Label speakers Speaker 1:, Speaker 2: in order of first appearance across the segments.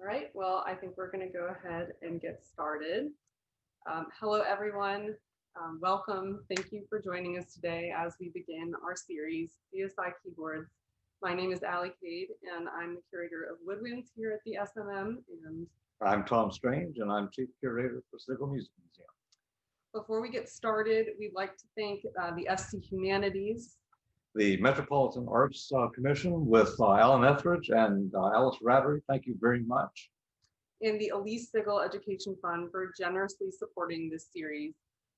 Speaker 1: All right, well, I think we're going to go ahead and get started. Hello, everyone. Welcome. Thank you for joining us today as we begin our series, CSI Keyboards. My name is Allie Cade, and I'm the curator of woodwinds here at the SMM. And
Speaker 2: I'm Tom Strange, and I'm Chief Curator for Sigal Music Museum.
Speaker 1: before we get started, we'd like to thank the FC Humanities,
Speaker 2: The Metropolitan Arts Commission with Alan Etheridge and Alice Rattery. Thank you very much.
Speaker 1: and the Elise Sigal Education Fund for generously supporting this series.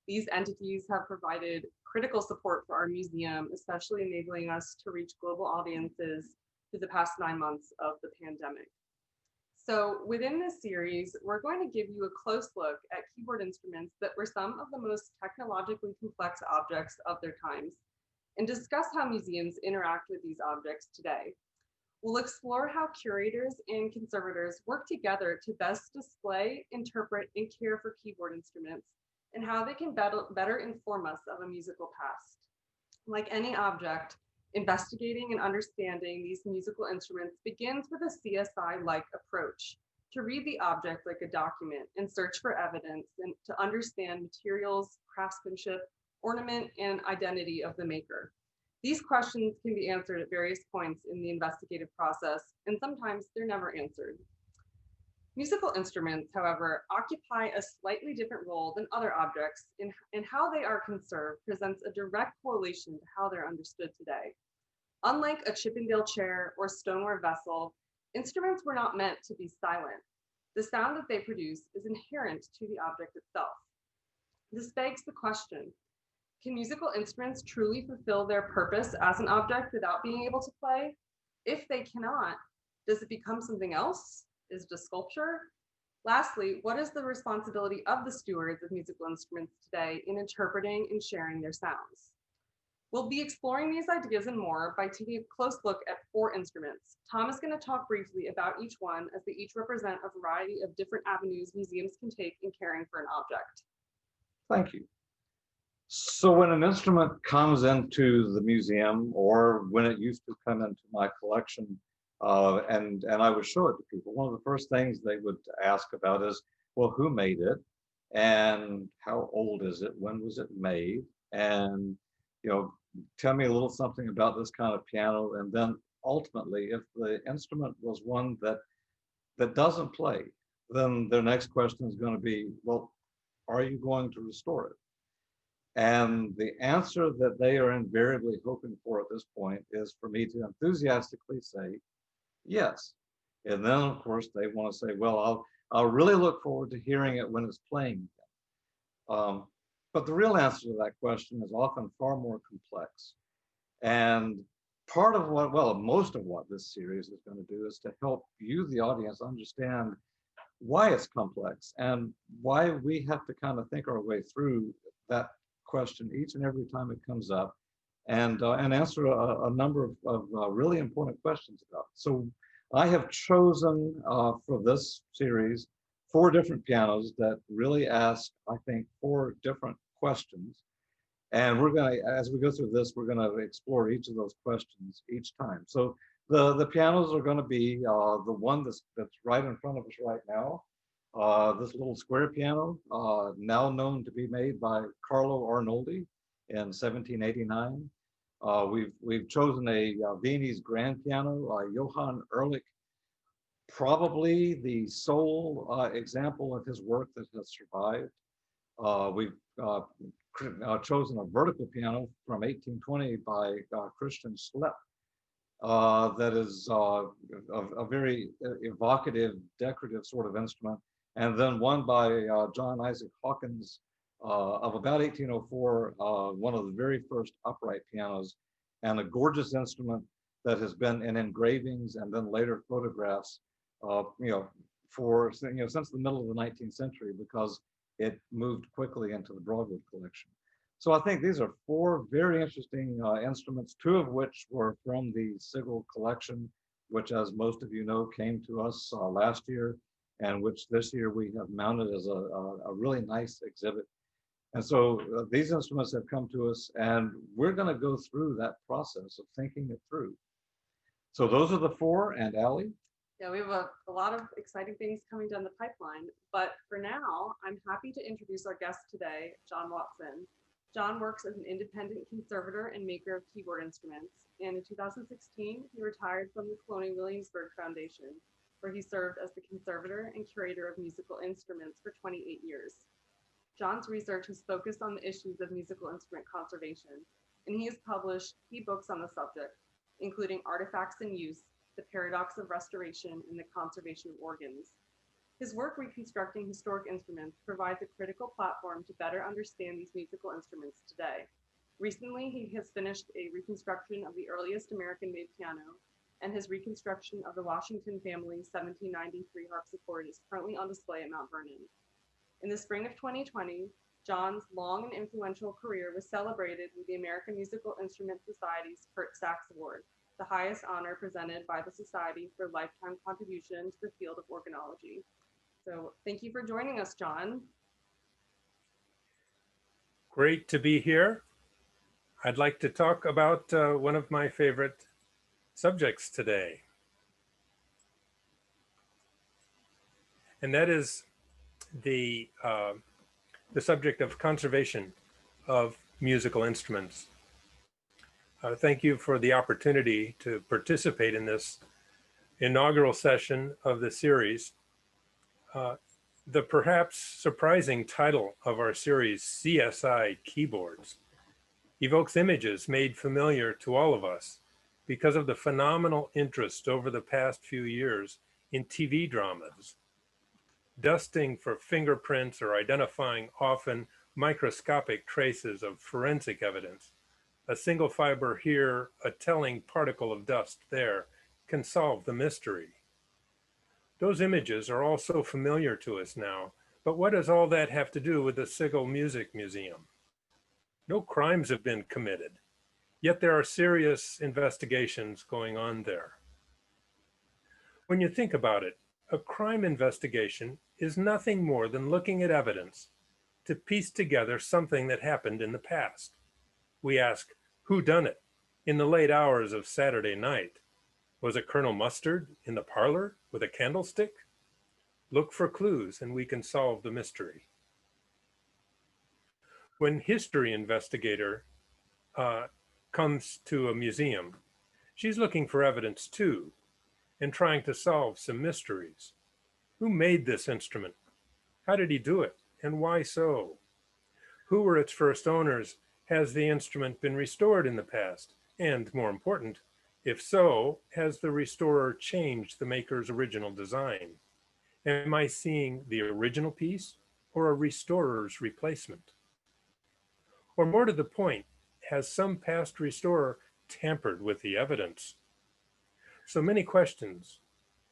Speaker 1: These entities have provided critical support for our museum, especially enabling us to reach global audiences through the past 9 months of the pandemic. So within this series, we're going to give you a close look at keyboard instruments that were some of the most technologically complex objects of their times and discuss how museums interact with these objects today. We'll explore how curators and conservators work together to best display, interpret, and care for keyboard instruments, and how they can better inform us of a musical past. Like any object, investigating and understanding these musical instruments begins with a CSI-like approach to read the object like a document and search for evidence and to understand materials, craftsmanship, ornament, and identity of the maker. These questions can be answered at various points in the investigative process, and sometimes they're never answered. Musical instruments, however, occupy a slightly different role than other objects, and how they are conserved presents a direct correlation to how they're understood today. Unlike a Chippendale chair or stoneware vessel, instruments were not meant to be silent. The sound that they produce is inherent to the object itself. This begs the question, can musical instruments truly fulfill their purpose as an object without being able to play? If they cannot, does it become something else? Is it a sculpture? Lastly, what is the responsibility of the stewards of musical instruments today in interpreting and sharing their sounds? We'll be exploring these ideas and more by taking a close look at 4 instruments. Tom is going to talk briefly about each one as they each represent a variety of different avenues museums can take in caring for an object.
Speaker 2: Thank you. So when an instrument comes into the museum, or when it used to come into my collection, and I would show it to people, one of the first things they would ask about is, well, who made it, and how old is it? When was it made? And tell me a little something about this kind of piano. And then ultimately, if the instrument was one that doesn't play, then their next question is going to be, well, are you going to restore it? And the answer that they are invariably hoping for at this point is for me to enthusiastically say, yes. And then, of course, they want to say, well, I'll really look forward to hearing it when it's playing again. But the real answer to that question is often far more complex. And part of most of what this series is going to do is to help you, the audience, understand why it's complex and why we have to kind of think our way through that question each and every time it comes up, and answer a number of really important questions about it. So I have chosen for this series 4 different pianos that really ask, I think, 4 different questions. And we're going to, as we go through this, we're going to explore each of those questions each time. So the pianos are going to be the one that's right in front of us right now. This little square piano, now known to be made by Carlo Arnoldi in 1789. We've chosen a Viennese grand piano, Johann Ehrlich, probably the sole example of his work that has survived. We've chosen a vertical piano from 1820 by Christian Schlepp. That is a very evocative, decorative sort of instrument. And then one by John Isaac Hawkins of about 1804, one of the very first upright pianos, and a gorgeous instrument that has been in engravings and then later photographs, since the middle of the 19th century, because it moved quickly into the Broadwood collection. So I think these are 4 very interesting instruments, 2 of which were from the Sigal collection, which, as most of you know, came to us last year, and which this year we have mounted as a really nice exhibit. And so these instruments have come to us, and we're going to go through that process of thinking it through. So those are the 4, and Allie?
Speaker 1: Yeah, we have a lot of exciting things coming down the pipeline, but for now, I'm happy to introduce our guest today, John Watson. John works as an independent conservator and maker of keyboard instruments, and in 2016, he retired from the Colonial Williamsburg Foundation, where he served as the conservator and curator of musical instruments for 28 years. John's research has focused on the issues of musical instrument conservation, and he has published key books on the subject, including Artifacts in Use, The Paradox of Restoration, and the Conservation of Organs. His work reconstructing historic instruments provides a critical platform to better understand these musical instruments today. Recently, he has finished a reconstruction of the earliest American-made piano, and his reconstruction of the Washington family's 1793 harpsichord is currently on display at Mount Vernon. In the spring of 2020, John's long and influential career was celebrated with the American Musical Instrument Society's Kurt Sachs Award, the highest honor presented by the Society for lifetime contribution to the field of organology. So thank you for joining us, John.
Speaker 3: Great to be here. I'd like to talk about one of my favorite subjects today, and that is the subject of conservation of musical instruments. Thank you for the opportunity to participate in this inaugural session of the series. The perhaps surprising title of our series, CSI Keyboards, evokes images made familiar to all of us because of the phenomenal interest over the past few years in TV dramas. Dusting for fingerprints or identifying often microscopic traces of forensic evidence. A single fiber here, a telling particle of dust there, can solve the mystery. Those images are all so familiar to us now, but what does all that have to do with the Sigal Music Museum? No crimes have been committed, yet there are serious investigations going on there. When you think about it, a crime investigation is nothing more than looking at evidence to piece together something that happened in the past. We ask, who done it in the late hours of Saturday night? Was it Colonel Mustard in the parlor with a candlestick? Look for clues and we can solve the mystery. When history investigator comes to a museum, she's looking for evidence too and trying to solve some mysteries. Who made this instrument? How did he do it? And why so? Who were its first owners? Has the instrument been restored in the past? And more important, if so, has the restorer changed the maker's original design? Am I seeing the original piece or a restorer's replacement? Or more to the point, has some past restorer tampered with the evidence? So many questions,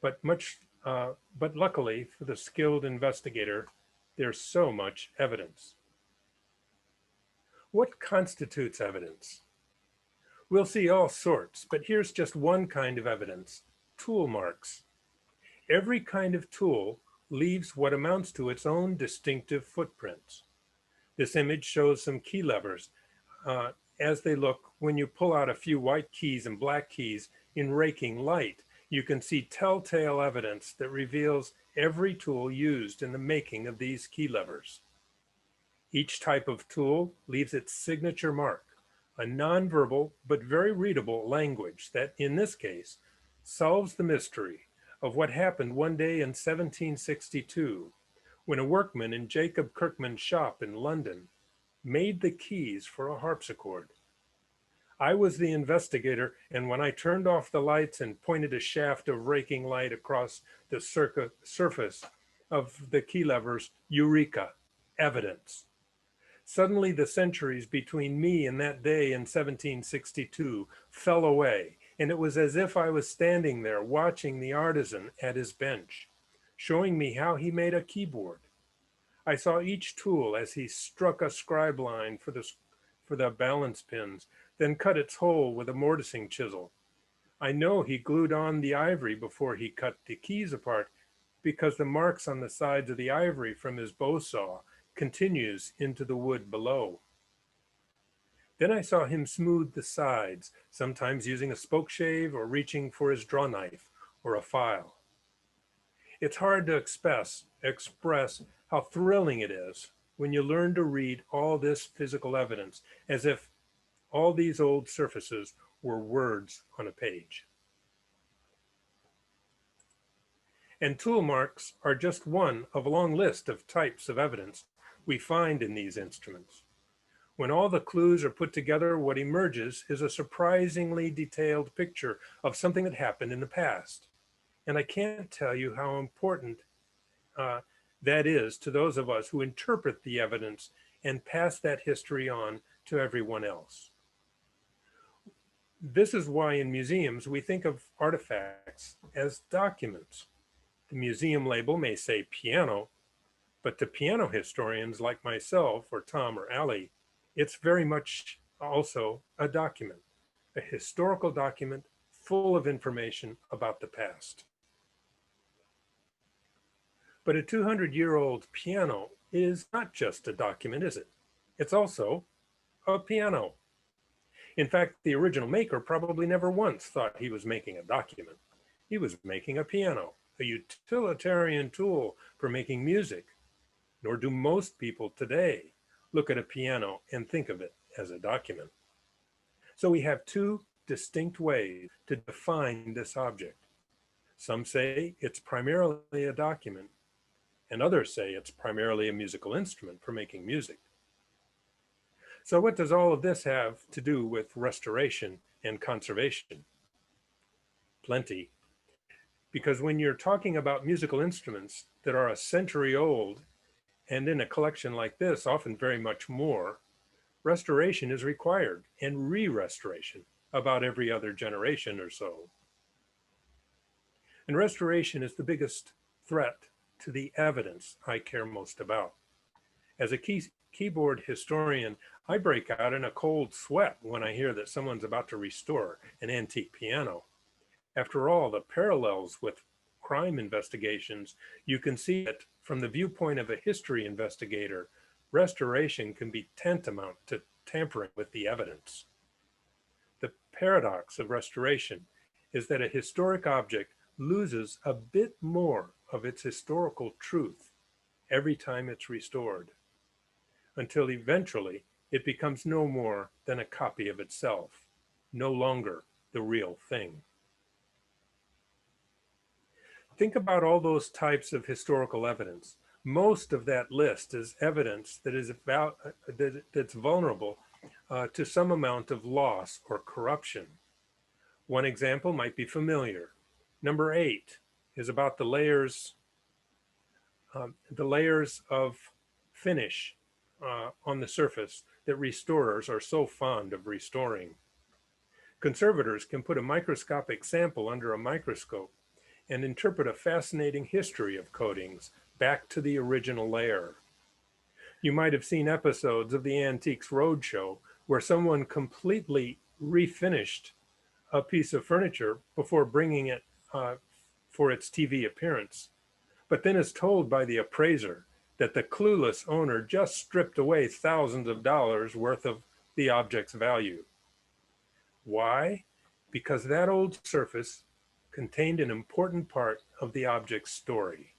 Speaker 3: but luckily for the skilled investigator, there's so much evidence. What constitutes evidence? We'll see all sorts, but here's just one kind of evidence, tool marks. Every kind of tool leaves what amounts to its own distinctive footprints. This image shows some key levers as they look when you pull out a few white keys and black keys in raking light. You can see telltale evidence that reveals every tool used in the making of these key levers. Each type of tool leaves its signature mark, a nonverbal but very readable language that, in this case, solves the mystery of what happened one day in 1762 when a workman in Jacob Kirkman's shop in London made the keys for a harpsichord. I was the investigator, and when I turned off the lights and pointed a shaft of raking light across the surface of the key levers, eureka, evidence. Suddenly the centuries between me and that day in 1762 fell away, and it was as if I was standing there watching the artisan at his bench, showing me how he made a keyboard. I saw each tool as he struck a scribe line for the balance pins, then cut its hole with a mortising chisel. I know he glued on the ivory before he cut the keys apart, because the marks on the sides of the ivory from his bow saw continues into the wood below. Then I saw him smooth the sides, sometimes using a spoke shave or reaching for his draw knife or a file. It's hard to express how thrilling it is when you learn to read all this physical evidence as if all these old surfaces were words on a page. And tool marks are just one of a long list of types of evidence we find in these instruments. When all the clues are put together, what emerges is a surprisingly detailed picture of something that happened in the past. And I can't tell you how important that is to those of us who interpret the evidence and pass that history on to everyone else. This is why in museums we think of artifacts as documents. The museum label may say piano, but to piano historians like myself or Tom or Ali, it's very much also a document, a historical document full of information about the past. But a 200-year-old piano is not just a document, is it? It's also a piano. In fact, the original maker probably never once thought he was making a document. He was making a piano, a utilitarian tool for making music. Nor do most people today look at a piano and think of it as a document. So we have two distinct ways to define this object. Some say it's primarily a document, and others say it's primarily a musical instrument for making music. So what does all of this have to do with restoration and conservation? Plenty. Because when you're talking about musical instruments that are a century old, and in a collection like this, often very much more, restoration is required, and re-restoration about every other generation or so. And restoration is the biggest threat to the evidence I care most about. As a keyboard historian, I break out in a cold sweat when I hear that someone's about to restore an antique piano. After all, the parallels with crime investigations, you can see that from the viewpoint of a history investigator, restoration can be tantamount to tampering with the evidence. The paradox of restoration is that a historic object loses a bit more of its historical truth every time it's restored, until eventually it becomes no more than a copy of itself, no longer the real thing. Think about all those types of historical evidence. Most of that list is evidence that is that's vulnerable to some amount of loss or corruption. One example might be familiar. Number 8 is about the layers of finish on the surface that restorers are so fond of restoring. Conservators can put a microscopic sample under a microscope and interpret a fascinating history of coatings back to the original layer. You might have seen episodes of the Antiques Roadshow where someone completely refinished a piece of furniture before bringing it for its TV appearance, but then is told by the appraiser that the clueless owner just stripped away thousands of dollars worth of the object's value. Why? Because that old surface contained an important part of the object's story.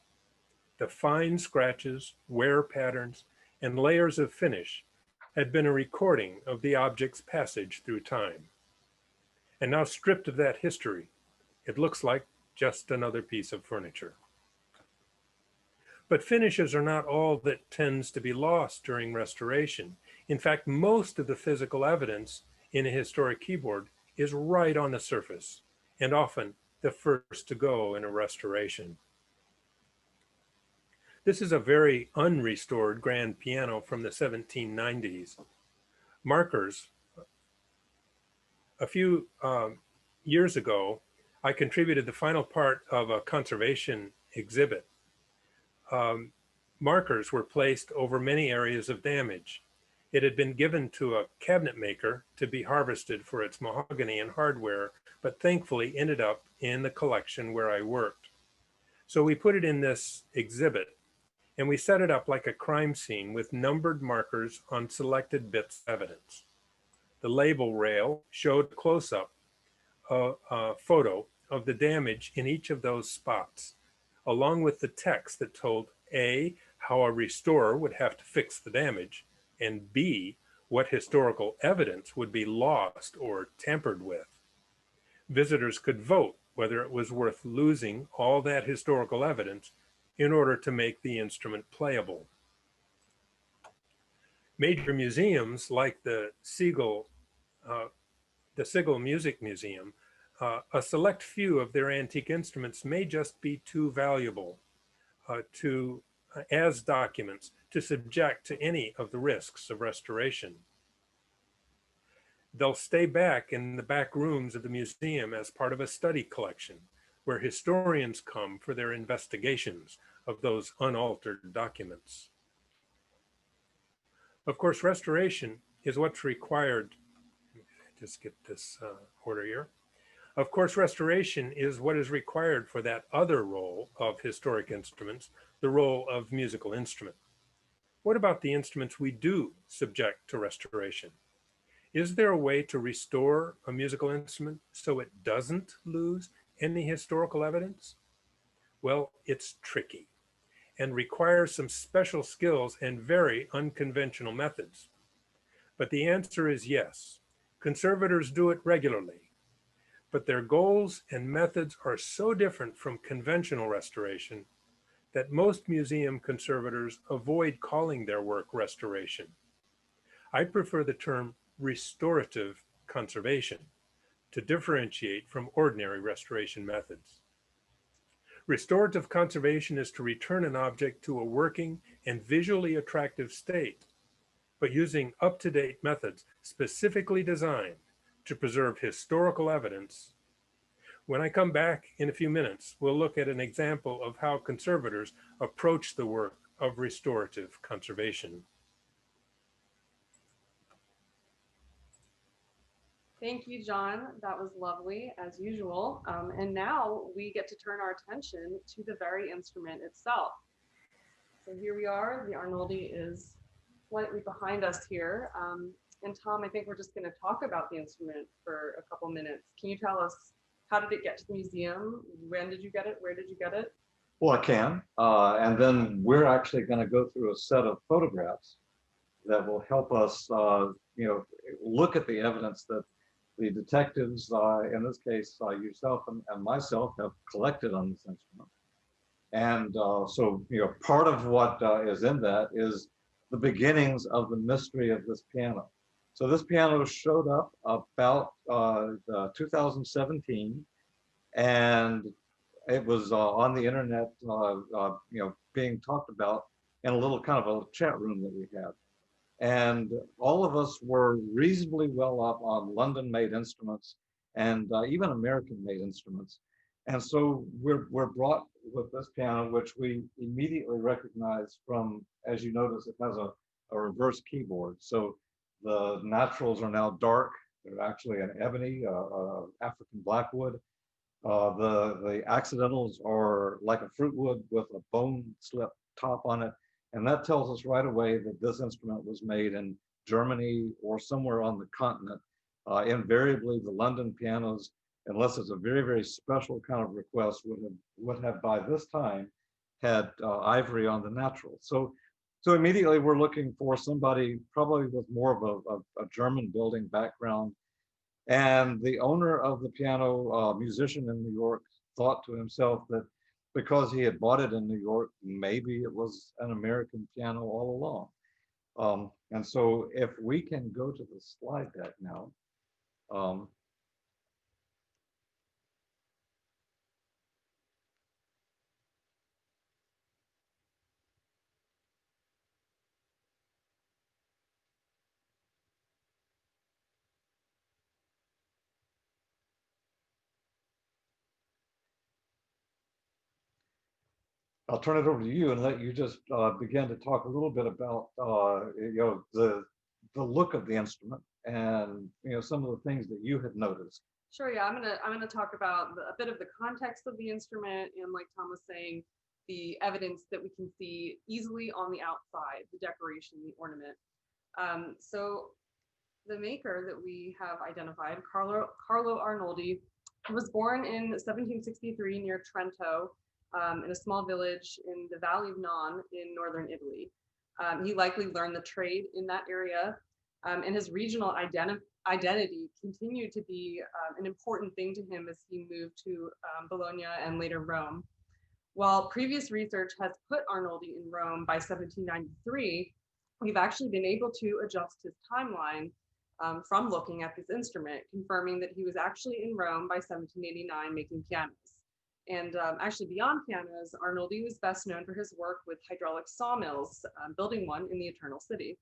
Speaker 3: The fine scratches, wear patterns, and layers of finish had been a recording of the object's passage through time. And now stripped of that history, it looks like just another piece of furniture. But finishes are not all that tends to be lost during restoration. In fact, most of the physical evidence in a historic keyboard is right on the surface, and often the first to go in a restoration. This is a very unrestored grand piano from the 1790s. Markers. A few years ago, I contributed the final part of a conservation exhibit. Markers were placed over many areas of damage. It had been given to a cabinet maker to be harvested for its mahogany and hardware, but thankfully ended up in the collection where I worked. So we put it in this exhibit, and we set it up like a crime scene with numbered markers on selected bits of evidence. The label rail showed a close-up photo of the damage in each of those spots, along with the text that told A, how a restorer would have to fix the damage, and B, what historical evidence would be lost or tampered with. Visitors could vote whether it was worth losing all that historical evidence in order to make the instrument playable. Major museums like the Sigal Music Museum, a select few of their antique instruments may just be too valuable as documents to subject to any of the risks of restoration. They'll stay back in the back rooms of the museum as part of a study collection, where historians come for their investigations of those unaltered documents. Of course, restoration is what's required. Just get this order here. Of course, restoration is what is required for that other role of historic instruments, the role of musical instrument. What about the instruments we do subject to restoration? Is there a way to restore a musical instrument so it doesn't lose any historical evidence? Well, it's tricky and requires some special skills and very unconventional methods. But the answer is yes. Conservators do it regularly, but their goals and methods are so different from conventional restoration that most museum conservators avoid calling their work restoration. I prefer the term restorative conservation to differentiate from ordinary restoration methods. Restorative conservation is to return an object to a working and visually attractive state, but using up-to-date methods specifically designed to preserve historical evidence. When I come back in a few minutes, we'll look at an example of how conservators approach the work of restorative conservation.
Speaker 1: Thank you, John. That was lovely, as usual. And now we get to turn our attention to the very instrument itself. So here we are. The Arnoldi is slightly behind us here. And Tom, I think we're just going to talk about the instrument for a couple minutes. Can you tell us, how did it get to the museum? When did you get it? Where did you get it?
Speaker 2: Well, I can. And then we're actually going to go through a set of photographs that will help us, look at the evidence that the detectives, in this case, yourself and myself, have collected on this instrument. And so, part of what is in that is the beginnings of the mystery of this piano. So this piano showed up about 2017, and it was on the internet, being talked about in a little kind of a chat room that we had. And all of us were reasonably well up on London-made instruments and even American-made instruments. And so we're brought with this piano, which we immediately recognize from, as you notice, it has a reverse keyboard. So the naturals are now dark. They're actually an ebony, African blackwood. The accidentals are like a fruit wood with a bone slip top on it. And that tells us right away that this instrument was made in Germany or somewhere on the continent. Invariably, the London pianos, unless it's a very, very special kind of request, would have by this time had ivory on the natural. So immediately we're looking for somebody probably with more of a German building background. And the owner of the piano, musician in New York, thought to himself that because he had bought it in New York, maybe it was an American piano all along. And so if we can go to the slide deck now. I'll turn it over to you and let you just begin to talk a little bit about the look of the instrument and some of the things that you had noticed.
Speaker 1: Sure. Yeah, I'm gonna talk about a bit of the context of the instrument, and like Tom was saying, the evidence that we can see easily on the outside, the decoration, the ornament. So the maker that we have identified, Carlo Arnoldi, was born in 1763 near Trento. in a small village in the Valley of Non in northern Italy. He likely learned the trade in that area, and his regional identity continued to be an important thing to him as he moved to Bologna and later Rome. While previous research has put Arnoldi in Rome by 1793, we've actually been able to adjust his timeline from looking at this instrument, confirming that he was actually in Rome by 1789 making pianos. And actually beyond pianos, Arnoldi was best known for his work with hydraulic sawmills, building one in the Eternal City.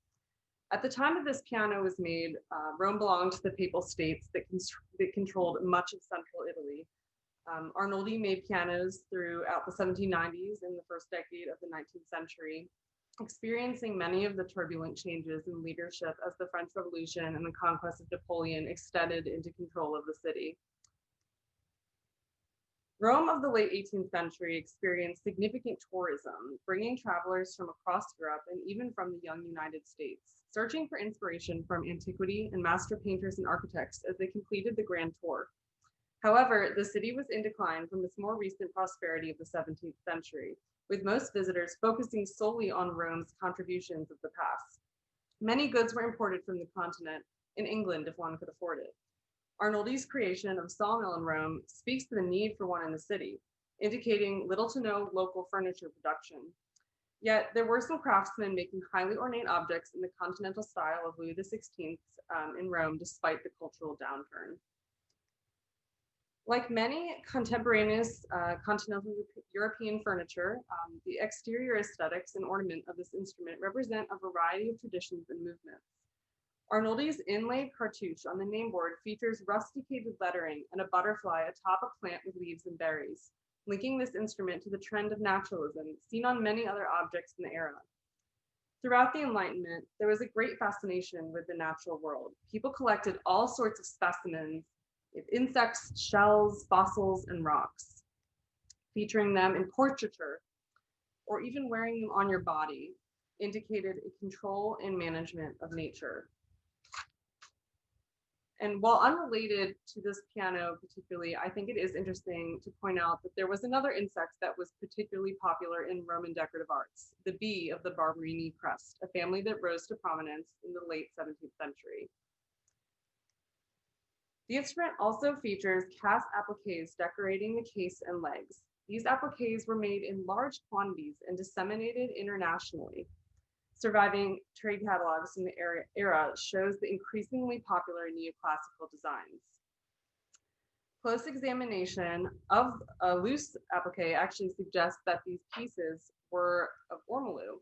Speaker 1: At the time that this piano was made, Rome belonged to the Papal States that controlled much of central Italy. Arnoldi made pianos throughout the 1790s and the first decade of the 19th century, experiencing many of the turbulent changes in leadership as the French Revolution and the conquest of Napoleon extended into control of the city. Rome of the late 18th century experienced significant tourism, bringing travelers from across Europe and even from the young United States, searching for inspiration from antiquity and master painters and architects as they completed the Grand Tour. However, the city was in decline from its more recent prosperity of the 17th century, with most visitors focusing solely on Rome's contributions of the past. Many goods were imported from the continent, in England if one could afford it. Arnoldi's creation of a sawmill in Rome speaks to the need for one in the city, indicating little to no local furniture production. Yet there were some craftsmen making highly ornate objects in the continental style of Louis XVI in Rome, despite the cultural downturn. Like many contemporaneous continental European furniture, the exterior aesthetics and ornament of this instrument represent a variety of traditions and movements. Arnoldi's inlaid cartouche on the nameboard features rusticated lettering and a butterfly atop a plant with leaves and berries, linking this instrument to the trend of naturalism seen on many other objects in the era. Throughout the Enlightenment, there was a great fascination with the natural world. People collected all sorts of specimens, insects, shells, fossils, and rocks, featuring them in portraiture or even wearing them on your body indicated a control and management of nature. And while unrelated to this piano particularly, I think it is interesting to point out that there was another insect that was particularly popular in Roman decorative arts, the bee of the Barberini crest, a family that rose to prominence in the late 17th century. The instrument also features cast appliques decorating the case and legs. These appliques were made in large quantities and disseminated internationally. Surviving trade catalogs from the era shows the increasingly popular neoclassical designs. Close examination of a loose applique actually suggests that these pieces were of ormolu,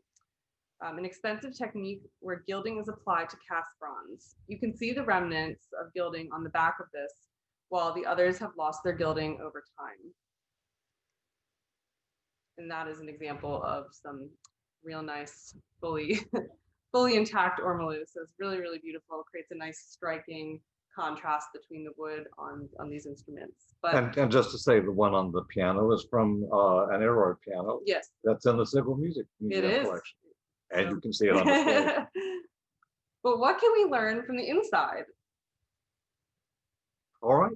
Speaker 1: an expensive technique where gilding is applied to cast bronze. You can see the remnants of gilding on the back of this, while the others have lost their gilding over time. And that is an example of some real nice, fully intact ormolu. So it's really, really beautiful. It creates a nice striking contrast between the wood on these instruments. But
Speaker 2: and just to say, the one on the piano is from an Erard piano.
Speaker 1: Yes.
Speaker 2: That's in the Sigal Music Museum collection. And you can see it on display.
Speaker 1: But what can we learn from the inside?
Speaker 2: All right.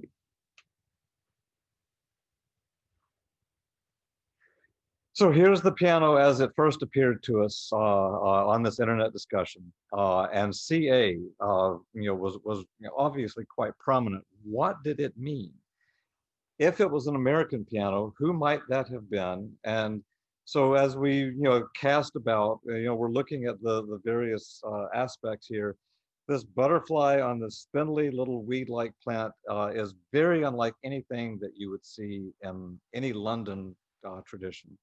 Speaker 2: So here's the piano as it first appeared to us on this internet discussion, and CA, was obviously quite prominent. What did it mean? If it was an American piano, who might that have been? And so as we cast about, we're looking at the various aspects here. This butterfly on this spindly little weed-like plant is very unlike anything that you would see in any London tradition.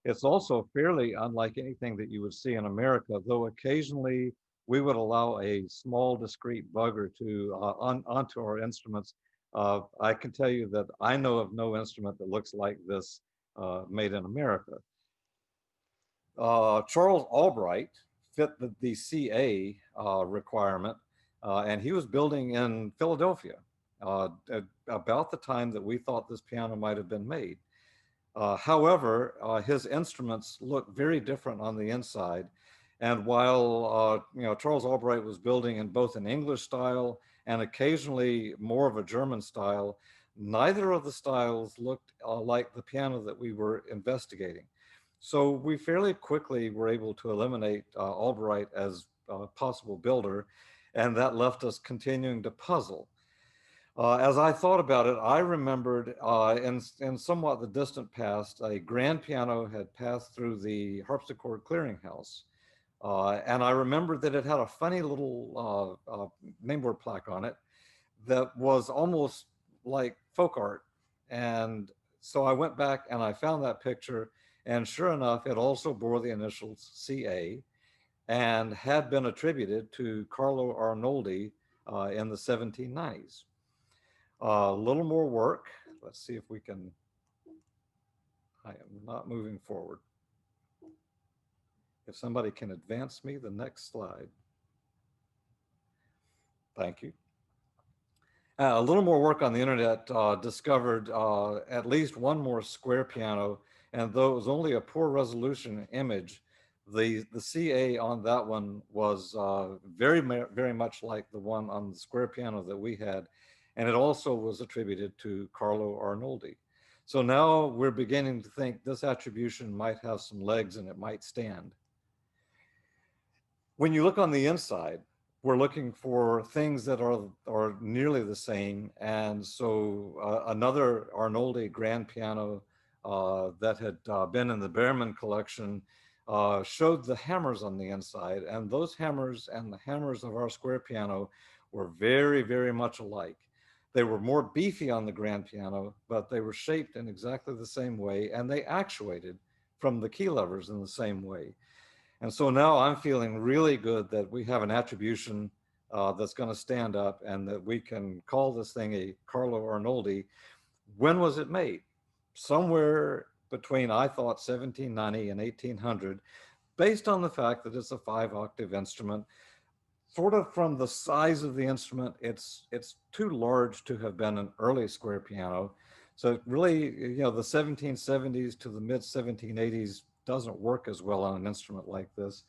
Speaker 2: It's also fairly unlike anything that you would see in America, though occasionally we would allow a small discrete bug or two onto our instruments. I can tell you that I know of no instrument that looks like this made in America. Charles Albright fit the CA requirement, and he was building in Philadelphia about the time that we thought this piano might have been made. However, his instruments look very different on the inside. And while Charles Albright was building in both an English style and occasionally more of a German style, neither of the styles looked like the piano that we were investigating. So we fairly quickly were able to eliminate Albright as a possible builder, and that left us continuing to puzzle. As I thought about it, I remembered in somewhat the distant past, a grand piano had passed through the harpsichord clearinghouse. And I remembered that it had a funny little nameboard plaque on it that was almost like folk art. And so I went back and I found that picture, and sure enough, it also bore the initials CA and had been attributed to Carlo Arnoldi in the 1790s. A little more work. Let's see if we can, I am not moving forward. If somebody can advance me the next slide. Thank you. A little more work on the internet discovered at least one more square piano, and though it was only a poor resolution image, the CA on that one was very much like the one on the square piano that we had, and it also was attributed to Carlo Arnoldi. So now we're beginning to think this attribution might have some legs and it might stand. When you look on the inside, we're looking for things that are nearly the same. And so another Arnoldi grand piano that had been in the Behrman collection showed the hammers on the inside. And those hammers and the hammers of our square piano were very much alike. They were more beefy on the grand piano, but they were shaped in exactly the same way, and they actuated from the key levers in the same way. And so now I'm feeling really good that we have an attribution that's going to stand up, and that we can call this thing a Carlo Arnoldi. When was it made? Somewhere between, I thought, 1790 and 1800, based on the fact that it's a 5-octave instrument. Sort of from the size of the instrument, it's too large to have been an early square piano. So really, you know, the 1770s to the mid 1780s doesn't work as well on an instrument like this.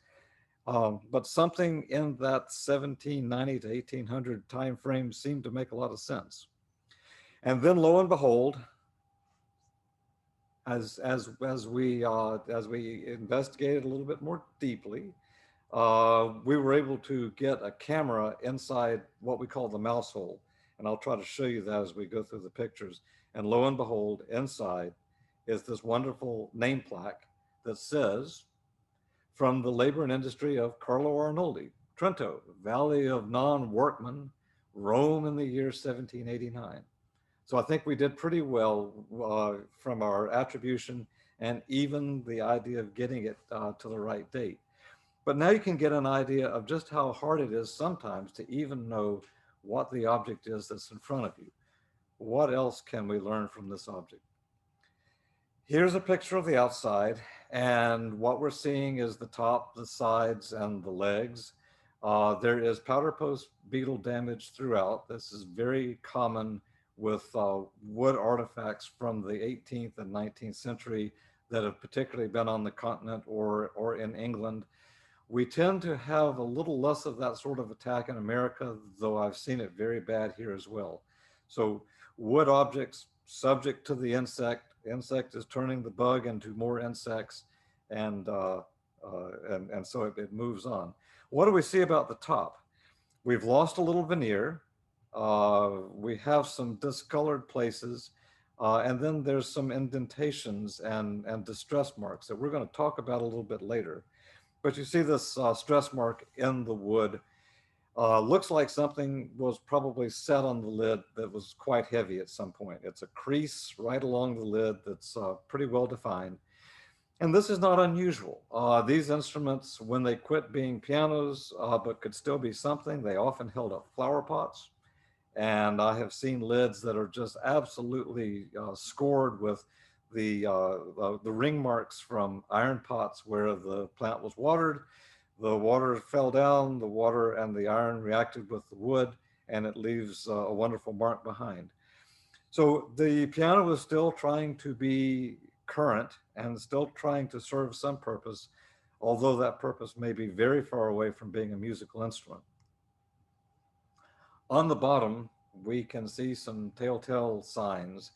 Speaker 2: But something in that 1790 to 1800 time frame seemed to make a lot of sense. And then lo and behold, as we investigated a little bit more deeply, we were able to get a camera inside what we call the mouse hole. And I'll try to show you that as we go through the pictures. And lo and behold, inside is this wonderful name plaque that says, from the labor and industry of Carlo Arnoldi, Trento, Valley of Non-Workmen, Rome in the year 1789. So I think we did pretty well from our attribution and even the idea of getting it to the right date. But now you can get an idea of just how hard it is sometimes to even know what the object is that's in front of you. What else can we learn from this object? Here's a picture of the outside, and what we're seeing is the top, the sides, and the legs. There is powder post beetle damage throughout. This is very common with wood artifacts from the 18th and 19th century that have particularly been on the continent or in England. We tend to have a little less of that sort of attack in America, though I've seen it very bad here as well. So wood objects subject to the insect is turning the bug into more insects, and so it moves on. What do we see about the top? We've lost a little veneer. We have some discolored places, and then there's some indentations and distress marks that we're going to talk about a little bit later. But you see this stress mark in the wood. Looks like something was probably set on the lid that was quite heavy at some point. It's a crease right along the lid that's pretty well defined. And this is not unusual. These instruments, when they quit being pianos, but could still be something, they often held up flower pots. And I have seen lids that are just absolutely scored with the ring marks from iron pots where the plant was watered. The water fell down, the water and the iron reacted with the wood, and it leaves a wonderful mark behind. So the piano is still trying to be current and still trying to serve some purpose, although that purpose may be very far away from being a musical instrument. On the bottom, we can see some telltale signs.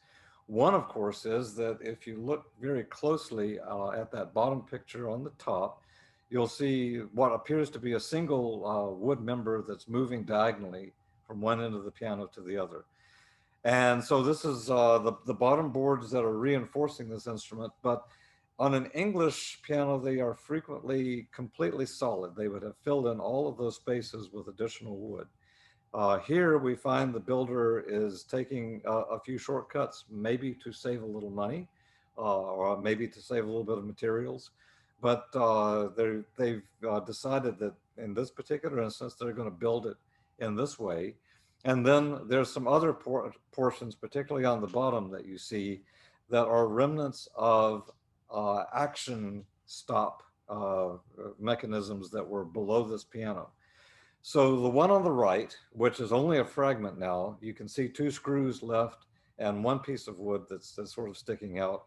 Speaker 2: One, of course, is that if you look very closely at that bottom picture on the top, you'll see what appears to be a single wood member that's moving diagonally from one end of the piano to the other. And so this is the bottom boards that are reinforcing this instrument, but on an English piano, they are frequently completely solid. They would have filled in all of those spaces with additional wood. Here we find the builder is taking a few shortcuts, maybe to save a little money, or maybe to save a little bit of materials. But they've decided that in this particular instance, they're going to build it in this way. And then there's some other portions, particularly on the bottom, that you see that are remnants of action stop mechanisms that were below this piano. So the one on the right, which is only a fragment now, you can see 2 screws left and one piece of wood that's sort of sticking out,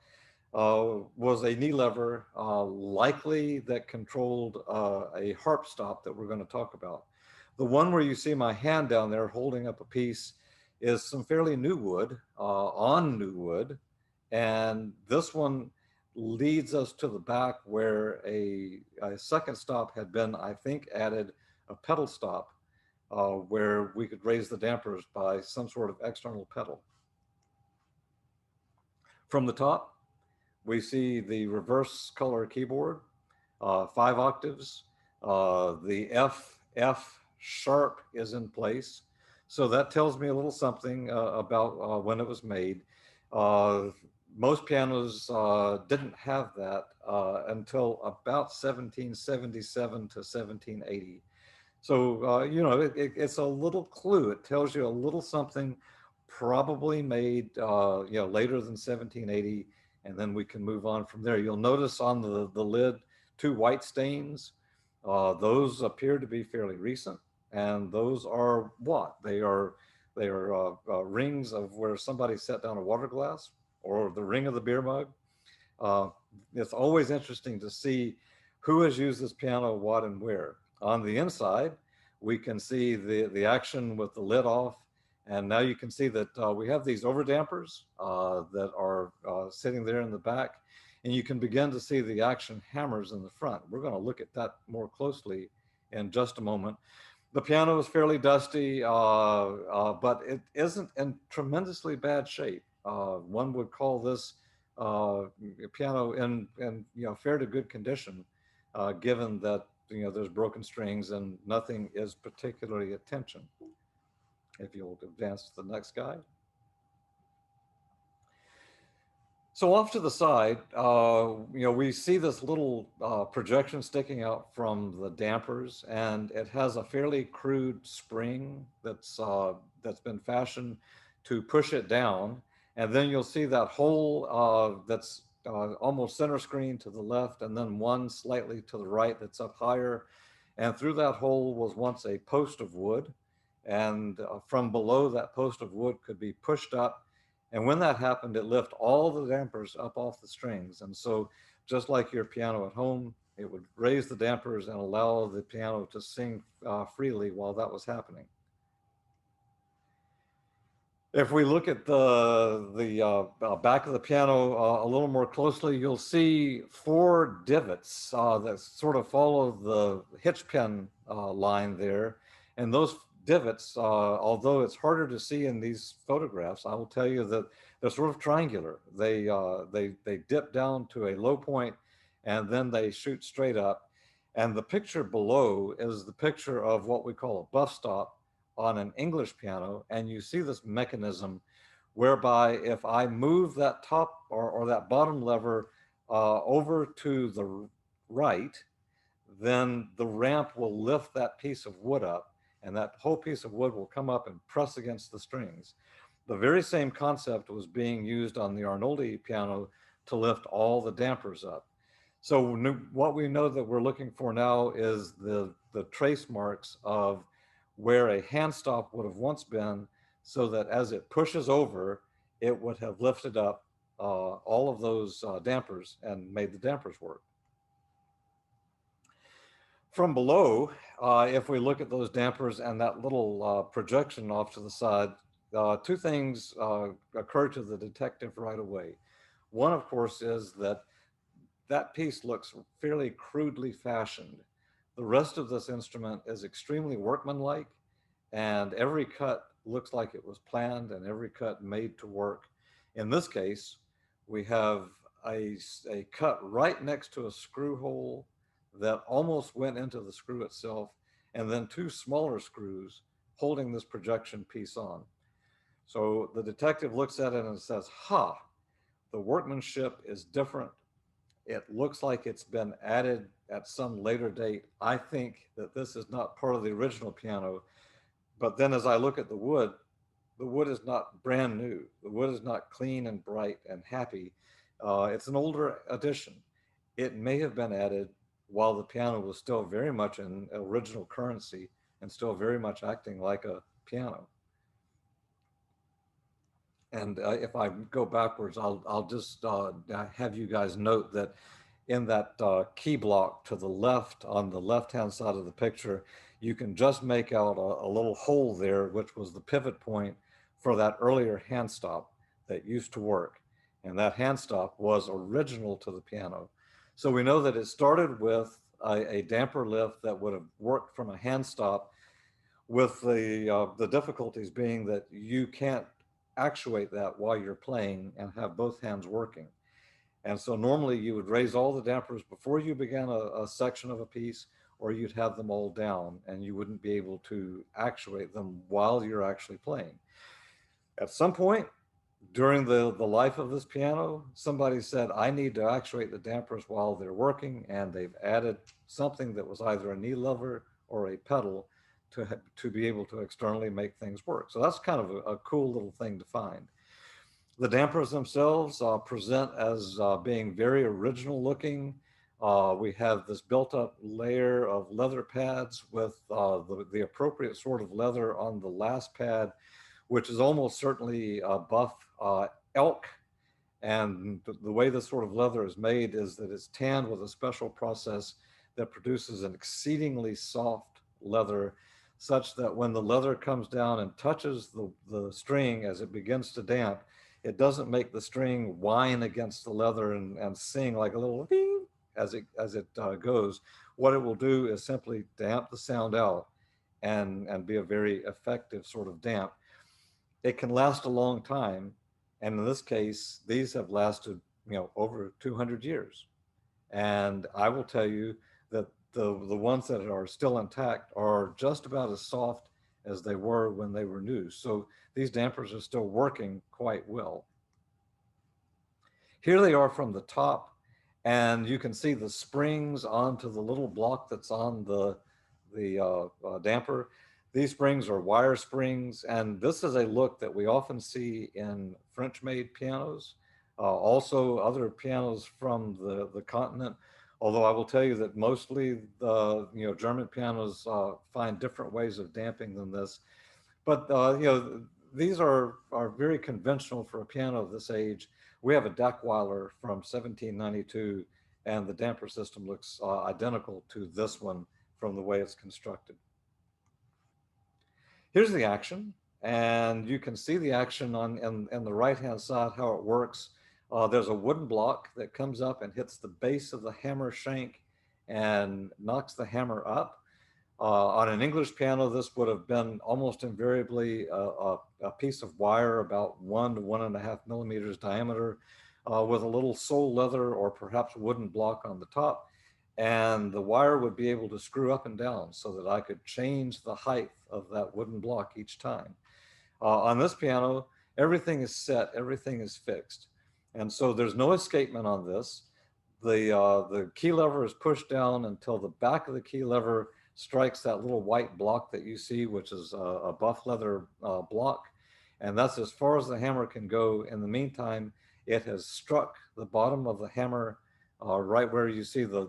Speaker 2: was a knee lever, likely that controlled a harp stop that we're going to talk about. The one where you see my hand down there holding up a piece is some fairly new wood, on new wood. And this one leads us to the back where a second stop had been, I think, added, a pedal stop, where we could raise the dampers by some sort of external pedal. From the top, we see the reverse color keyboard, 5 octaves. The F sharp is in place. So that tells me a little something about when it was made. Most pianos didn't have that until about 1777 to 1780. So, you know, it's a little clue. It tells you a little something, probably made, you know, later than 1780, and then we can move on from there. You'll notice on the lid 2 white stains. Those appear to be fairly recent, and those are what? They are rings of where somebody set down a water glass, or the ring of the beer mug. It's always interesting to see who has used this piano, what, and where. On the inside, we can see the action with the lid off. And now you can see that we have these overdampers that are sitting there in the back. And you can begin to see the action hammers in the front. We're going to look at that more closely in just a moment. The piano is fairly dusty, but it isn't in tremendously bad shape. One would call this piano in you know, fair to good condition, given that, you know, there's broken strings and nothing is particularly at tension. If you'll advance to the next guy. So off to the side, you know, we see this little projection sticking out from the dampers, and it has a fairly crude spring that's been fashioned to push it down. And then you'll see that hole that's almost center screen to the left, and then one slightly to the right that's up higher. And through that hole was once a post of wood. And from below, that post of wood could be pushed up. And when that happened, it lifted all the dampers up off the strings. And so just like your piano at home, it would raise the dampers and allow the piano to sing freely while that was happening. If we look at the back of the piano a little more closely, you'll see 4 divots that sort of follow the hitch pin line there. And those divots, although it's harder to see in these photographs, I will tell you that they're sort of triangular. They dip down to a low point and then they shoot straight up. And the picture below is the picture of what we call a buff stop on an English piano. And you see this mechanism whereby if I move that top or that bottom lever over to the right, then the ramp will lift that piece of wood up, and that whole piece of wood will come up and press against the strings. The very same concept was being used on the Arnoldi piano to lift all the dampers up. So what we know that we're looking for now is the trace marks of where a hand stop would have once been, so that as it pushes over, it would have lifted up all of those dampers and made the dampers work. From below, if we look at those dampers and that little projection off to the side, two things occur to the detective right away. One, of course, is that that piece looks fairly crudely fashioned. The rest of this instrument is extremely workmanlike, and every cut looks like it was planned and every cut made to work. In this case, we have a cut right next to a screw hole that almost went into the screw itself, and then two smaller screws holding this projection piece on. So the detective looks at it and says, ha, the workmanship is different. It looks like it's been added at some later date. I think that this is not part of the original piano. But then as I look at the wood is not brand new. The wood is not clean and bright and happy. It's an older edition. It may have been added while the piano was still very much in original currency and still very much acting like a piano. And if I go backwards, I'll just have you guys note that in that key block to the left, on the left-hand side of the picture, you can just make out a little hole there, which was the pivot point for that earlier hand stop that used to work. And that hand stop was original to the piano. So we know that it started with a damper lift that would have worked from a hand stop, with the difficulties being that you can't actuate that while you're playing and have both hands working. And so normally you would raise all the dampers before you began a section of a piece, or you'd have them all down and you wouldn't be able to actuate them while you're actually playing. At some point during the life of this piano, somebody said, I need to actuate the dampers while they're working, and they've added something that was either a knee lever or a pedal to be able to externally make things work. So that's kind of a cool little thing to find. The dampers themselves present as being very original looking. We have this built up layer of leather pads with the appropriate sort of leather on the last pad, which is almost certainly buff elk. And the way this sort of leather is made is that it's tanned with a special process that produces an exceedingly soft leather, such that when the leather comes down and touches the string as it begins to damp, it doesn't make the string whine against the leather and sing like a little ding as it goes. What it will do is simply damp the sound out and be a very effective sort of damp. It can last a long time, and in this case, these have lasted, over 200 years. And I will tell you that the ones that are still intact are just about as soft as they were when they were new. So these dampers are still working quite well. Here they are from the top, and you can see the springs onto the little block that's on the damper. These springs are wire springs, and this is a look that we often see in French-made pianos, also other pianos from the continent. Although I will tell you that mostly the German pianos find different ways of damping than this. But these are very conventional for a piano of this age. We have a Dackweiler from 1792, and the damper system looks identical to this one from the way it's constructed. Here's the action, and you can see the action on the right-hand side, how it works. There's a wooden block that comes up and hits the base of the hammer shank and knocks the hammer up. On an English piano, this would have been almost invariably a piece of wire about 1 to 1.5 millimeters diameter with a little sole leather or perhaps wooden block on the top. And the wire would be able to screw up and down so that I could change the height of that wooden block each time. On this piano, everything is set, everything is fixed. And so there's no escapement on this. The key lever is pushed down until the back of the key lever strikes that little white block that you see, which is a buff leather block. And that's as far as the hammer can go. In the meantime, it has struck the bottom of the hammer right where you see the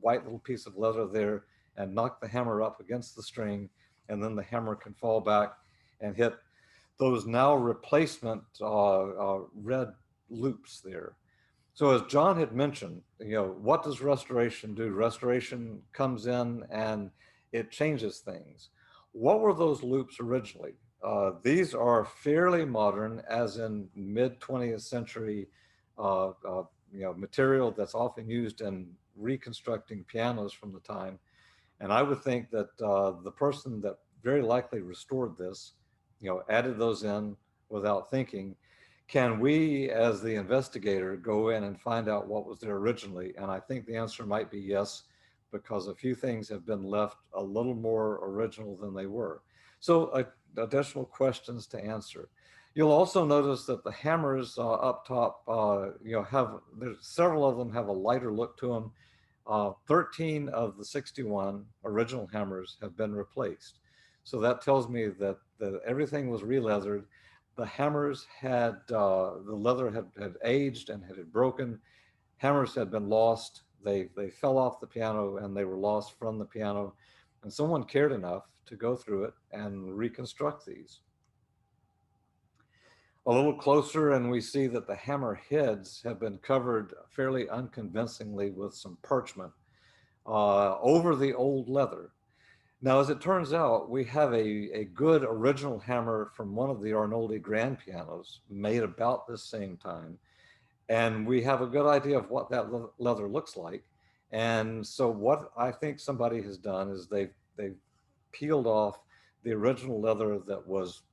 Speaker 2: white little piece of leather there, and knocked the hammer up against the string. And then the hammer can fall back and hit those now replacement red loops there. So as John had mentioned, what does restoration do? Restoration comes in and it changes things. What were those loops originally? These are fairly modern, as in mid 20th century material that's often used in reconstructing pianos from the time. And I would think that the person that very likely restored this, added those in without thinking. Can we, as the investigator, go in and find out what was there originally? And I think the answer might be yes, because a few things have been left a little more original than they were. So additional questions to answer. You'll also notice that the hammers up top, there's several of them have a lighter look to them. 13 of the 61 original hammers have been replaced. So that tells me that everything was re-leathered. The hammers had, the leather had aged and had broken. Hammers had been lost. They fell off the piano and they were lost from the piano. And someone cared enough to go through it and reconstruct these. A little closer, and we see that the hammer heads have been covered fairly unconvincingly with some parchment over the old leather. Now, as it turns out, we have a good original hammer from one of the Arnoldi grand pianos made about this same time. And we have a good idea of what that leather looks like. And so what I think somebody has done is they've peeled off the original leather that was,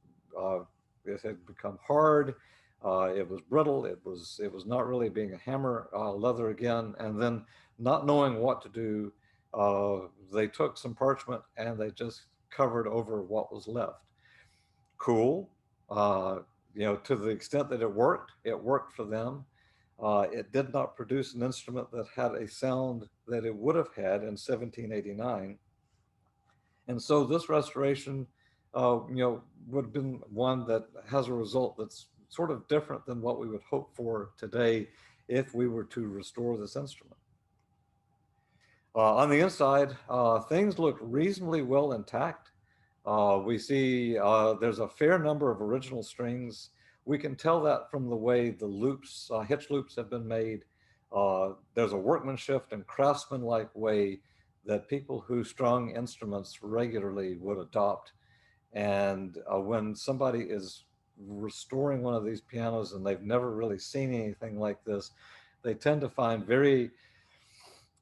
Speaker 2: it had become hard, it was brittle, it was not really being a hammer leather again. And then not knowing what to do, they took some parchment and they just covered over what was left. Cool. To the extent that it worked for them. It did not produce an instrument that had a sound that it would have had in 1789. And so this restoration, would have been one that has a result that's sort of different than what we would hope for today if we were to restore this instrument. On the inside, things look reasonably well intact. We see there's a fair number of original strings. We can tell that from the way the loops, hitch loops have been made. There's a workmanship and craftsman-like way that people who strung instruments regularly would adopt. And when somebody is restoring one of these pianos and they've never really seen anything like this, they tend to find very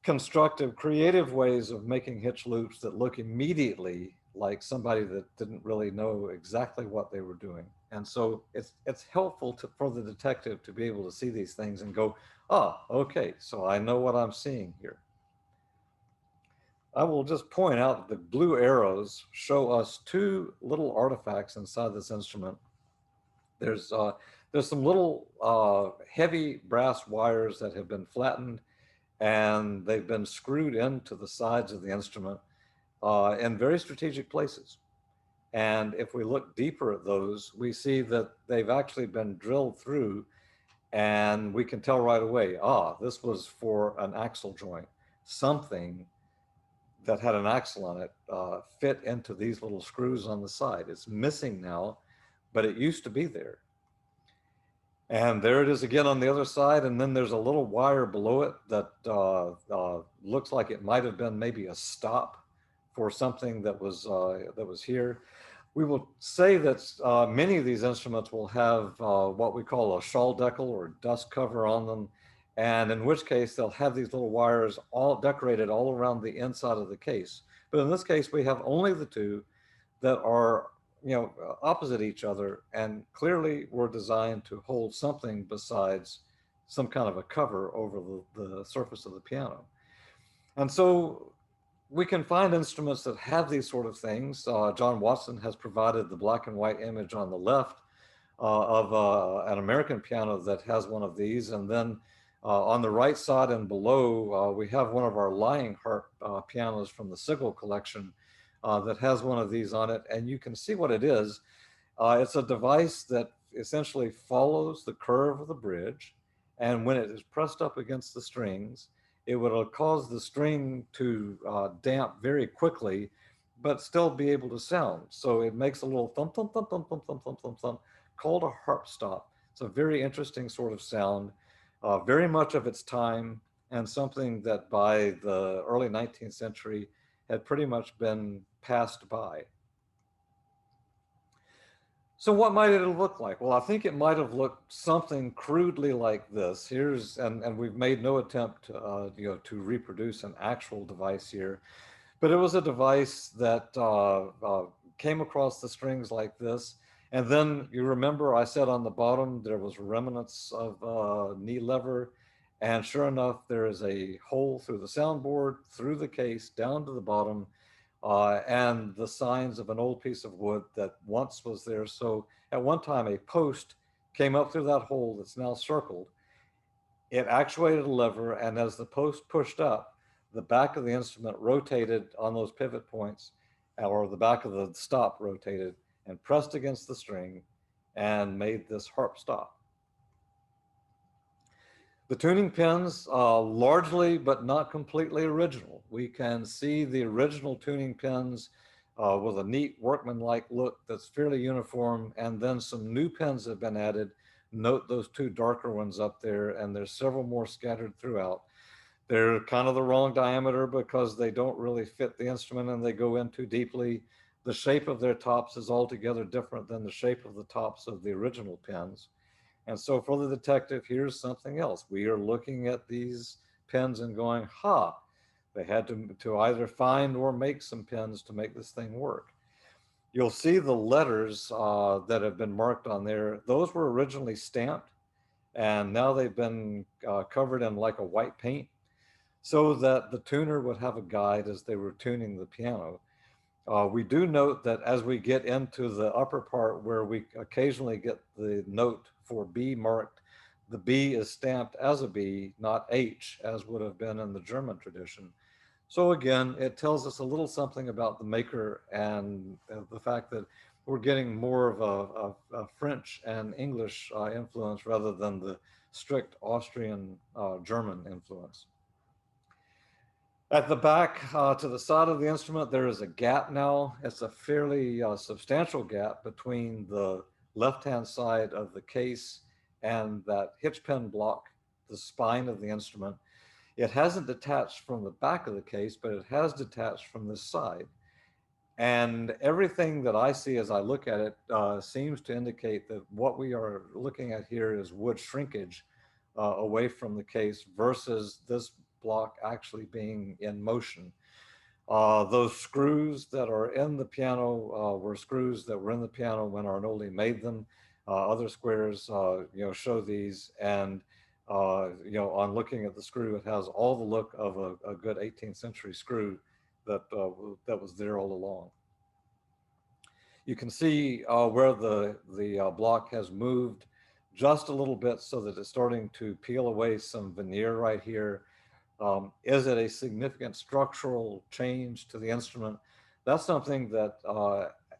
Speaker 2: constructive, creative ways of making hitch loops that look immediately like somebody that didn't really know exactly what they were doing. And so it's helpful for the detective to be able to see these things and go, okay, so I know what I'm seeing here. I will just point out that the blue arrows show us two little artifacts inside this instrument. There's some little heavy brass wires that have been flattened and they've been screwed into the sides of the instrument in very strategic places. And if we look deeper at those, we see that they've actually been drilled through, and we can tell right away, this was for an axle joint. Something that had an axle on it fit into these little screws on the side. It's missing now, but it used to be there. And there it is again on the other side. And then there's a little wire below it that looks like it might have been maybe a stop for something that was here. We will say that many of these instruments will have what we call a shawl decal or dust cover on them. And in which case they'll have these little wires all decorated all around the inside of the case. But in this case, we have only the two that are opposite each other and clearly were designed to hold something besides some kind of a cover over the surface of the piano. And so we can find instruments that have these sort of things. John Watson has provided the black and white image on the left of an American piano that has one of these. And then on the right side and below, we have one of our lying harp pianos from the Sigal collection that has one of these on it. And you can see what it is. It's a device that essentially follows the curve of the bridge. And when it is pressed up against the strings, it would cause the string to damp very quickly, but still be able to sound. So it makes a little thump, thump, thump, thump, thump, thump, thump, thump, thump, called a harp stop. It's a very interesting sort of sound, very much of its time, and something that by the early 19th century had pretty much been passed by. So what might it have looked like? Well, I think it might have looked something crudely like this. And we've made no attempt, to reproduce an actual device here, but it was a device that came across the strings like this. And then you remember I said on the bottom there was remnants of knee lever. And sure enough, there is a hole through the soundboard, through the case, down to the bottom, and the signs of an old piece of wood that once was there. So at one time, a post came up through that hole that's now circled. It actuated a lever, and as the post pushed up, the back of the instrument rotated on those pivot points, or the back of the stop rotated and pressed against the string and made this harp stop. The tuning pins, largely but not completely original. We can see the original tuning pins with a neat workmanlike look that's fairly uniform, and then some new pins have been added. Note those two darker ones up there, and there's several more scattered throughout. They're kind of the wrong diameter because they don't really fit the instrument and they go in too deeply. The shape of their tops is altogether different than the shape of the tops of the original pins. And so for the detective, here's something else. We are looking at these pins and going, ha, they had to either find or make some pins to make this thing work. You'll see the letters that have been marked on there. Those were originally stamped, and now they've been covered in like a white paint so that the tuner would have a guide as they were tuning the piano. We do note that as we get into the upper part where we occasionally get the note for B marked, the B is stamped as a B, not H, as would have been in the German tradition. So again, it tells us a little something about the maker and the fact that we're getting more of a French and English influence rather than the strict Austrian German influence. At the back to the side of the instrument, there is a gap now. It's a fairly substantial gap between the left-hand side of the case and that hitch pin block, the spine of the instrument. It hasn't detached from the back of the case, but it has detached from this side. And everything that I see as I look at it seems to indicate that what we are looking at here is wood shrinkage away from the case versus this block actually being in motion. Those screws that are in the piano were screws that were in the piano when Arnoldi made them. Other squares, show these, and on looking at the screw, it has all the look of a good 18th century screw that was there all along. You can see where the block has moved just a little bit so that it's starting to peel away some veneer right here. Is it a significant structural change to the instrument? That's something that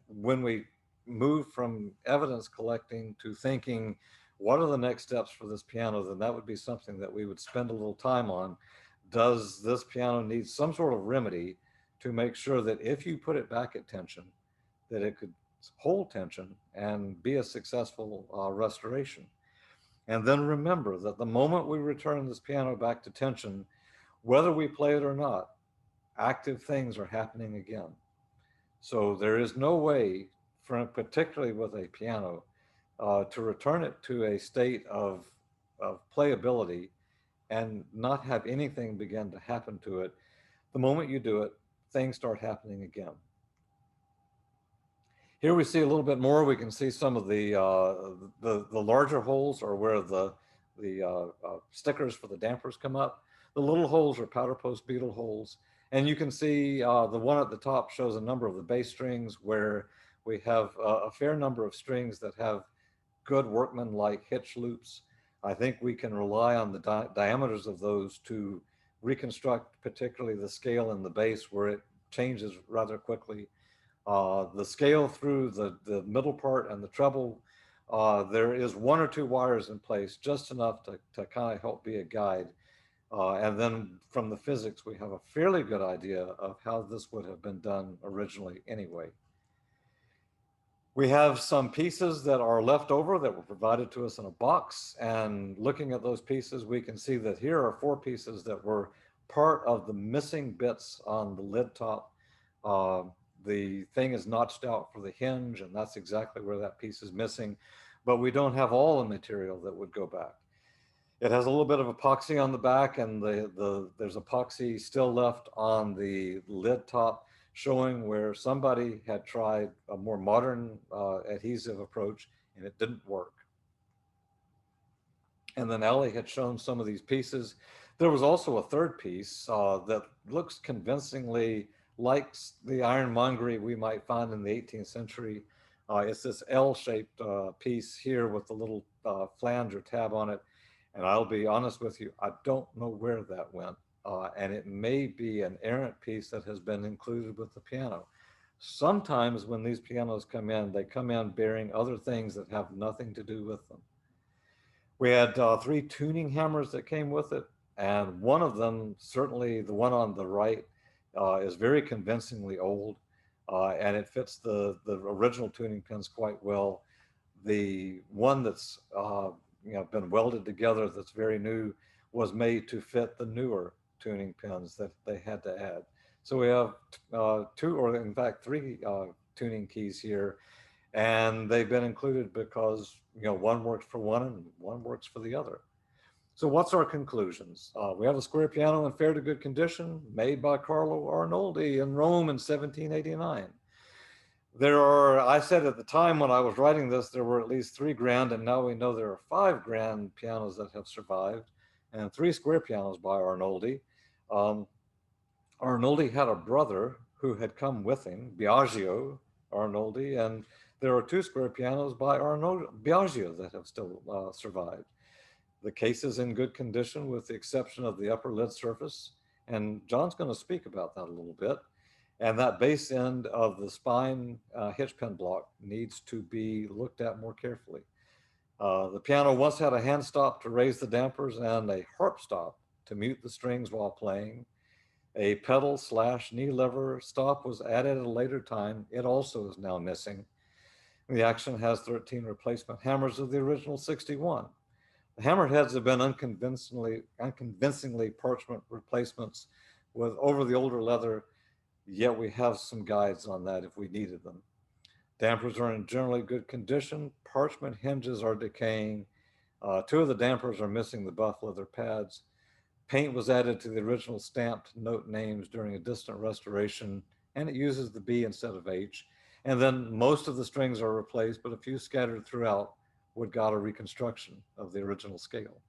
Speaker 2: when we move from evidence collecting to thinking, what are the next steps for this piano, then that would be something that we would spend a little time on. Does this piano need some sort of remedy to make sure that if you put it back at tension, that it could hold tension and be a successful restoration? And then remember that the moment we return this piano back to tension, whether we play it or not, active things are happening again. So there is no way, particularly with a piano, to return it to a state of playability and not have anything begin to happen to it. The moment you do it, things start happening again. Here we see a little bit more. We can see some of the larger holes are where the stickers for the dampers come up. The little holes are powder post beetle holes. And you can see the one at the top shows a number of the bass strings where we have a fair number of strings that have good workman-like hitch loops. I think we can rely on the diameters of those to reconstruct particularly the scale in the bass where it changes rather quickly. The scale through the middle part and the treble, there is one or two wires in place, just enough to kind of help be a guide. And then from the physics, we have a fairly good idea of how this would have been done originally anyway. We have some pieces that are left over that were provided to us in a box. And looking at those pieces, we can see that here are 4 pieces that were part of the missing bits on the lid top. the thing is notched out for the hinge, and that's exactly where that piece is missing. But we don't have all the material that would go back. It has a little bit of epoxy on the back, and there's epoxy still left on the lid top, showing where somebody had tried a more modern adhesive approach and it didn't work. And then Ellie had shown some of these pieces. There was also a third piece that looks convincingly like the ironmongery we might find in the 18th century. It's this L-shaped piece here with a little flange or tab on it. And I'll be honest with you, I don't know where that went. And it may be an errant piece that has been included with the piano. Sometimes when these pianos come in, they come in bearing other things that have nothing to do with them. We had 3 tuning hammers that came with it, and one of them, certainly the one on the right, is very convincingly old, and it fits the original tuning pins quite well. The one that's been welded together that's very new was made to fit the newer tuning pins that they had to add. So we have 2, or in fact 3 tuning keys here, and they've been included because one works for one and one works for the other. So what's our conclusions? We have a square piano in fair to good condition, made by Carlo Arnoldi in Rome in 1789. There are, I said at the time when I was writing this, there were at least 3 grand, and now we know there are 5 grand pianos that have survived, and 3 square pianos by Arnoldi. Arnoldi had a brother who had come with him, Biagio Arnoldi, and there are 2 square pianos by Biagio that have still survived. The case is in good condition with the exception of the upper lid surface, and John's going to speak about that a little bit. And that base end of the spine hitch pin block needs to be looked at more carefully. The piano once had a hand stop to raise the dampers and a harp stop to mute the strings while playing. A pedal / knee lever stop was added at a later time. It also is now missing. The action has 13 replacement hammers of the original 61. The hammer heads have been unconvincingly parchment replacements with over the older leather, yet we have some guides on that if we needed them. Dampers are in generally good condition. Parchment hinges are decaying. 2 of the dampers are missing the buff leather pads. Paint was added to the original stamped note names during a distant restoration, and it uses the B instead of H. And then most of the strings are replaced, but a few scattered throughout would got a reconstruction of the original scale.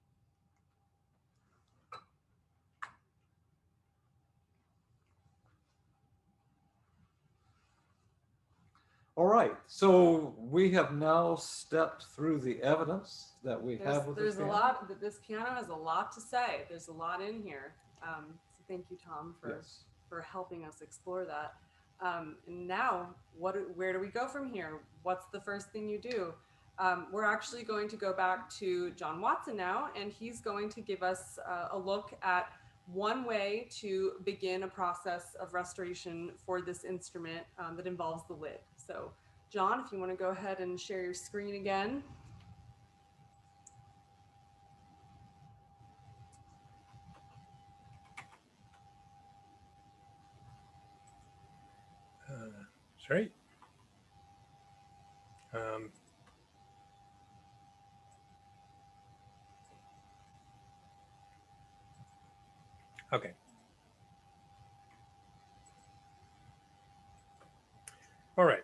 Speaker 2: All right, so we have now stepped through the evidence that we have with this piano.
Speaker 1: There's a lot, this piano has a lot to say. There's a lot in here. So thank you, Tom, for helping us explore that. And now, where do we go from here? What's the first thing you do? We're actually going to go back to John Watson now, and he's going to give us a look at one way to begin a process of restoration for this instrument that involves the lid. So, John, if you want to go ahead and share your screen again.
Speaker 3: Sorry. Okay. All right.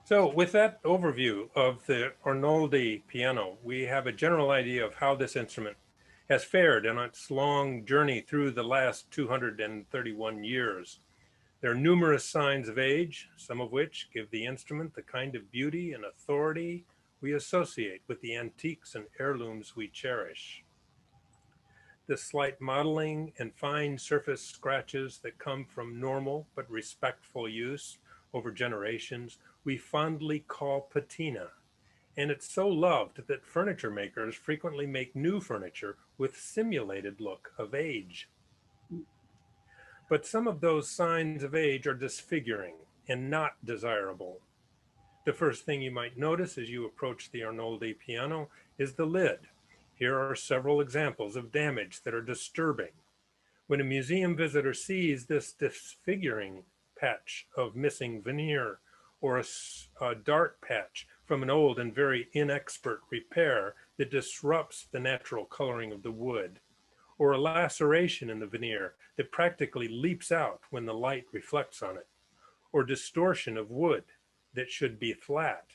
Speaker 3: So with that overview of the Arnoldi piano, we have a general idea of how this instrument has fared in its long journey through the last 231 years. There are numerous signs of age, some of which give the instrument the kind of beauty and authority we associate with the antiques and heirlooms we cherish. The slight modeling and fine surface scratches that come from normal but respectful use over generations we fondly call patina, and it's so loved that furniture makers frequently make new furniture with simulated look of age. But some of those signs of age are disfiguring and not desirable. The first thing you might notice as you approach the Arnoldi piano is the lid. Here are several examples of damage that are disturbing. When a museum visitor sees this disfiguring patch of missing veneer, or a dark patch from an old and very inexpert repair that disrupts the natural coloring of the wood, or a laceration in the veneer that practically leaps out when the light reflects on it, or distortion of wood that should be flat.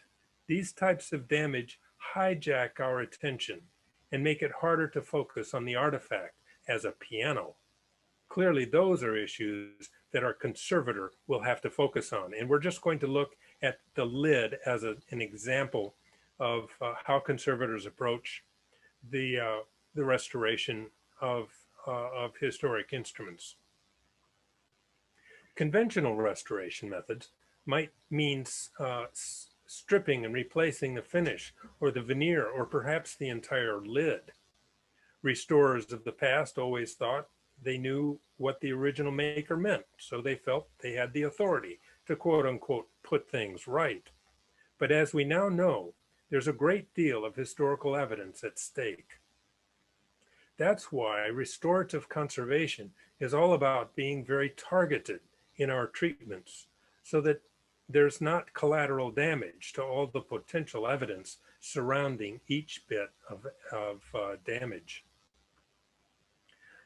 Speaker 3: These types of damage hijack our attention and make it harder to focus on the artifact as a piano. Clearly, those are issues that our conservator will have to focus on. And we're just going to look at the lid as an example of how conservators approach the restoration of historic instruments. Conventional restoration methods might mean stripping and replacing the finish or the veneer or perhaps the entire lid. Restorers of the past always thought they knew what the original maker meant, so they felt they had the authority to quote unquote put things right. But as we now know, there's a great deal of historical evidence at stake. That's why restorative conservation is all about being very targeted in our treatments so that there's not collateral damage to all the potential evidence surrounding each bit of damage.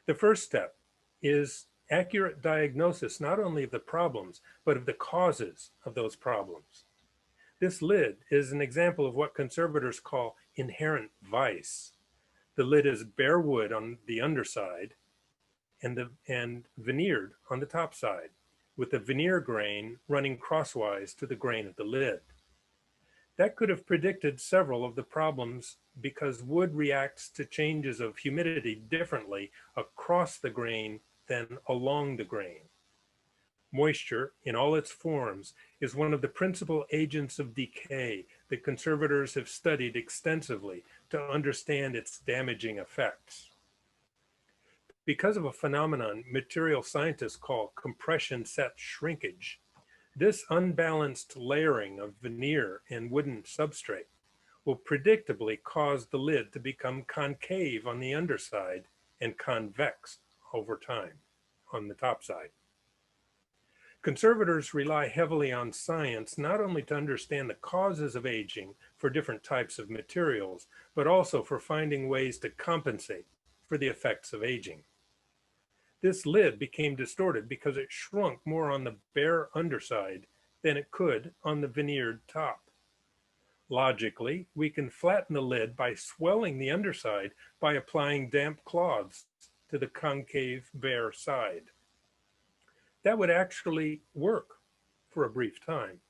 Speaker 3: The first step is accurate diagnosis, not only of the problems, but of the causes of those problems. This lid is an example of what conservators call inherent vice. The lid is bare wood on the underside and veneered on the top side, with the veneer grain running crosswise to the grain of the lid. That could have predicted several of the problems because wood reacts to changes of humidity differently across the grain than along the grain. Moisture, in all its forms, is one of the principal agents of decay that conservators have studied extensively to understand its damaging effects. Because of a phenomenon material scientists call compression set shrinkage, this unbalanced layering of veneer and wooden substrate will predictably cause the lid to become concave on the underside and convex over time on the top side. Conservators rely heavily on science not only to understand the causes of aging for different types of materials, but also for finding ways to compensate for the effects of aging. This lid became distorted because it shrunk more on the bare underside than it could on the veneered top. Logically, we can flatten the lid by swelling the underside by applying damp cloths to the concave bare side. That would actually work for a brief time.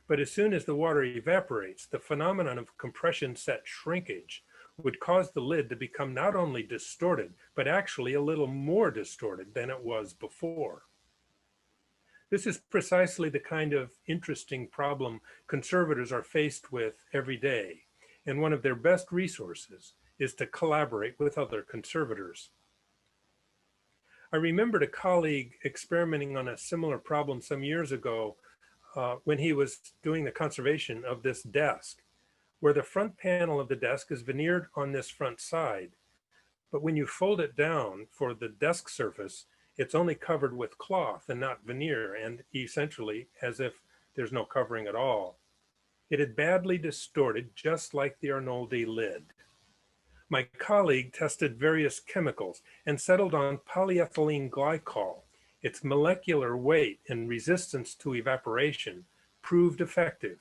Speaker 3: But as soon as the water evaporates, the phenomenon of compression set shrinkage would cause the lid to become not only distorted, but actually a little more distorted than it was before. This is precisely the kind of interesting problem conservators are faced with every day, and one of their best resources is to collaborate with other conservators. I remembered a colleague experimenting on a similar problem some years ago when he was doing the conservation of this desk, where the front panel of the desk is veneered on this front side. But when you fold it down for the desk surface, it's only covered with cloth and not veneer, and essentially as if there's no covering at all. It had badly distorted, just like the Arnoldi lid. My colleague tested various chemicals and settled on polyethylene glycol. Its molecular weight and resistance to evaporation proved effective,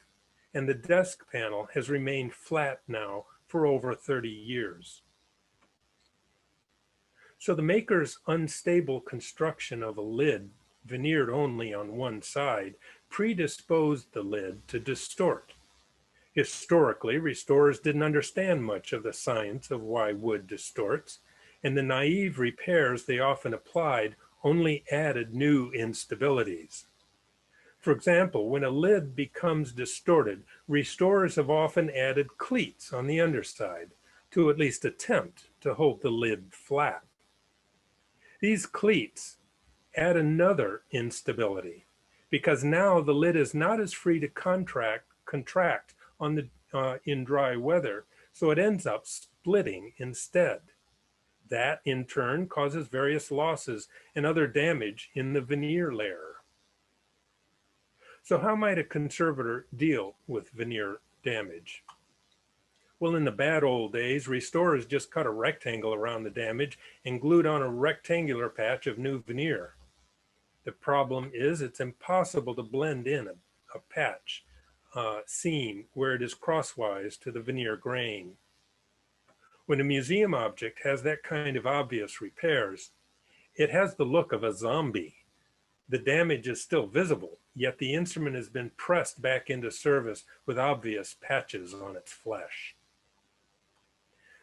Speaker 3: and the desk panel has remained flat now for over 30 years. So the maker's unstable construction of a lid veneered only on one side predisposed the lid to distort. Historically, restorers didn't understand much of the science of why wood distorts, and the naive repairs they often applied only added new instabilities. For example, when a lid becomes distorted, restorers have often added cleats on the underside to at least attempt to hold the lid flat. These cleats add another instability because now the lid is not as free to contract on the in dry weather, so it ends up splitting instead. That in turn causes various losses and other damage in the veneer layer. So how might a conservator deal with veneer damage? Well, in the bad old days, restorers just cut a rectangle around the damage and glued on a rectangular patch of new veneer. The problem is it's impossible to blend in a patch seam where it is crosswise to the veneer grain. When a museum object has that kind of obvious repairs, it has the look of a zombie. The damage is still visible, yet the instrument has been pressed back into service with obvious patches on its flesh.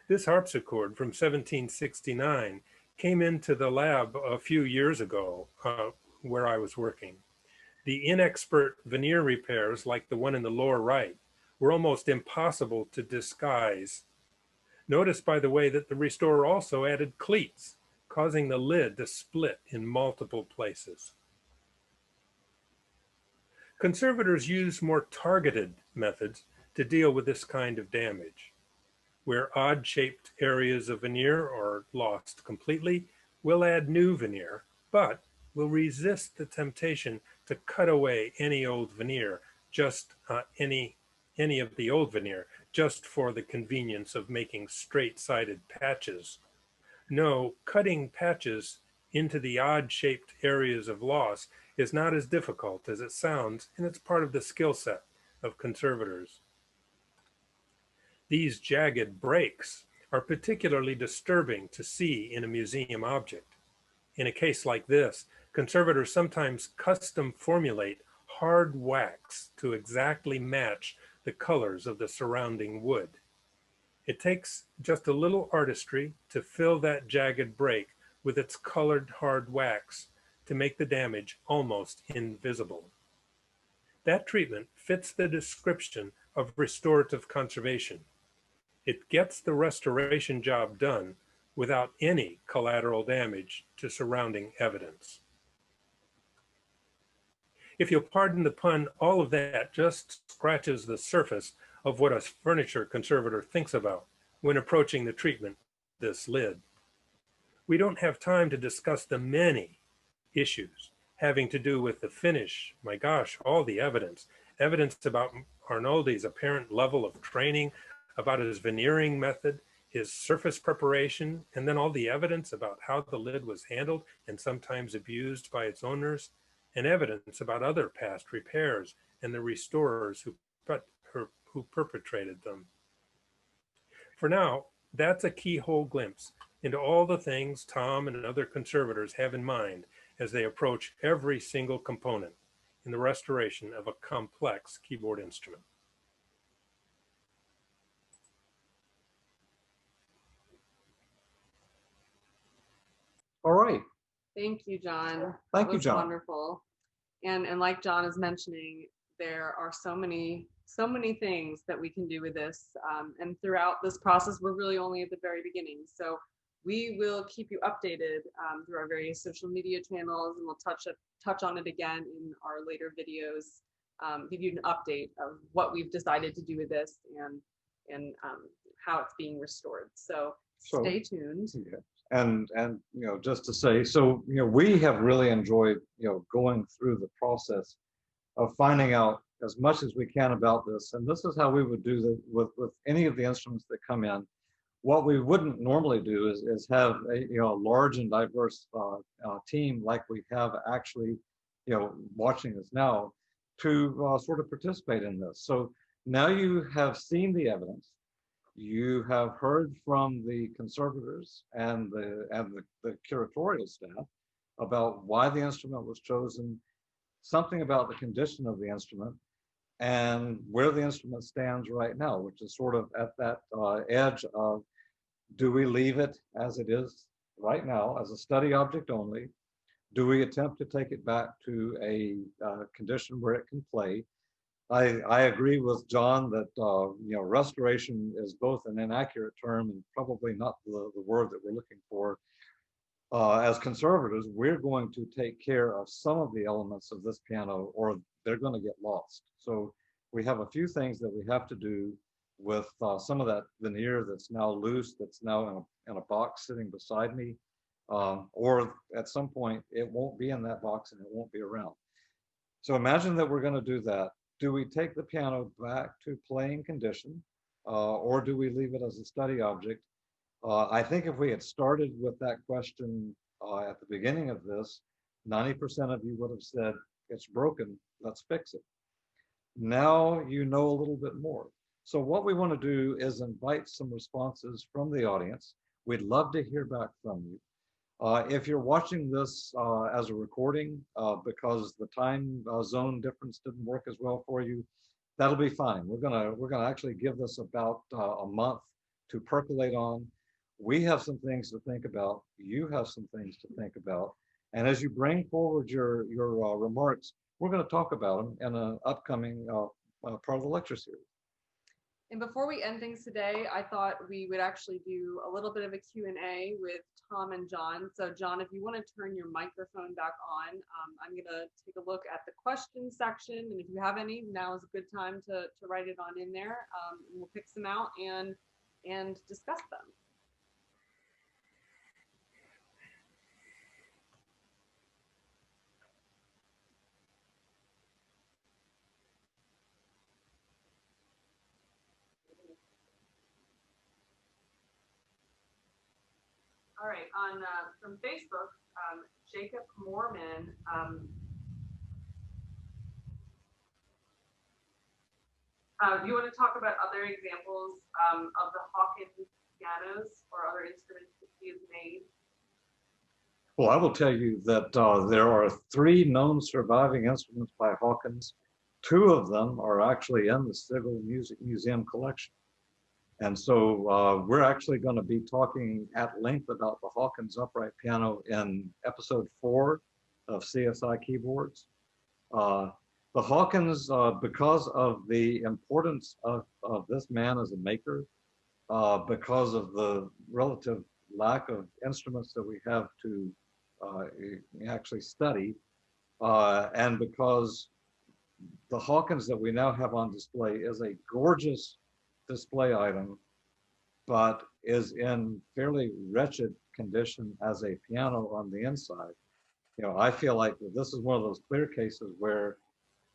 Speaker 3: This harpsichord from 1769 came into the lab a few years ago where I was working. The inexpert veneer repairs, like the one in the lower right, were almost impossible to disguise. Notice, by the way, that the restorer also added cleats, causing the lid to split in multiple places. Conservators use more targeted methods to deal with this kind of damage. Where odd-shaped areas of veneer are lost completely, we'll add new veneer, but we'll resist the temptation to cut away any old veneer, just any of the old veneer, just for the convenience of making straight-sided patches. No, cutting patches into the odd-shaped areas of loss is not as difficult as it sounds, and it's part of the skill set of conservators. These jagged breaks are particularly disturbing to see in a museum object. In a case like this, conservators sometimes custom formulate hard wax to exactly match the colors of the surrounding wood. It takes just a little artistry to fill that jagged break with its colored hard wax to make the damage almost invisible. That treatment fits the description of restorative conservation. It gets the restoration job done without any collateral damage to surrounding evidence. If you'll pardon the pun, all of that just scratches the surface of what a furniture conservator thinks about when approaching the treatment of this lid. We don't have time to discuss the many issues having to do with the finish. My gosh, all the evidence about Arnoldi's apparent level of training, about his veneering method, his surface preparation, and then all the evidence about how the lid was handled and sometimes abused by its owners, and evidence about other past repairs and the restorers who perpetrated them. For now, that's a keyhole glimpse into all the things Tom and other conservators have in mind as they approach every single component in the restoration of a complex keyboard instrument.
Speaker 2: All right.
Speaker 1: Thank you, John.
Speaker 2: Thank you,
Speaker 1: That was
Speaker 2: John.
Speaker 1: wonderful. And like John is mentioning, there are so many things that we can do with this. And throughout this process, we're really only at the very beginning. So we will keep you updated through our various social media channels, and we'll touch on it again in our later videos, give you an update of what we've decided to do with this and how it's being restored. So stay tuned.
Speaker 2: Yeah. And you know, just to say, so you know, we have really enjoyed, you know, going through the process of finding out as much as we can about this. And this is how we would do with any of the instruments that come in. What we wouldn't normally do is have a large and diverse team like we have actually, you know, watching us now to sort of participate in this. So now you have seen the evidence. You have heard from the conservators and the curatorial staff about why the instrument was chosen, something about the condition of the instrument, and where the instrument stands right now, which is sort of at that edge of, do we leave it as it is right now as a study object only? Do we attempt to take it back to a condition where it can play? I agree with John that restoration is both an inaccurate term and probably not the word that we're looking for. As conservators, we're going to take care of some of the elements of this piano, or they're going to get lost. So we have a few things that we have to do with some of that veneer that's now loose, that's now in a box sitting beside me, or at some point it won't be in that box and it won't be around. So imagine that we're going to do that. Do we take the piano back to playing condition, or do we leave it as a study object? I think if we had started with that question at the beginning of this, 90% of you would have said, it's broken, let's fix it. Now you know a little bit more. So what we want to do is invite some responses from the audience. We'd love to hear back from you. If you're watching this as a recording because the time zone difference didn't work as well for you, that'll be fine. We're gonna actually give this about a month to percolate on. We have some things to think about. You have some things to think about. And as you bring forward your remarks, we're going to talk about them in an upcoming part of the lecture series.
Speaker 1: And before we end things today, I thought we would actually do a little bit of a Q&A with Tom and John. So John, if you want to turn your microphone back on, I'm going to take a look at the questions section. And if you have any, now is a good time to write it on in there. And we'll pick some out and discuss them. All right, from Facebook, Jacob Mormon. Do you want to talk about other examples of the Hawkins pianos or other instruments that he has made?
Speaker 2: Well, I will tell you that there are 3 known surviving instruments by Hawkins. 2 of them are actually in the Sigal Music Museum collection. And so we're actually going to be talking at length about the Hawkins upright piano in episode 4 of CSI Keyboards. The Hawkins, because of the importance of this man as a maker, because of the relative lack of instruments that we have to actually study, and because the Hawkins that we now have on display is a gorgeous display item, but is in fairly wretched condition as a piano on the inside. You know, I feel like this is one of those clear cases where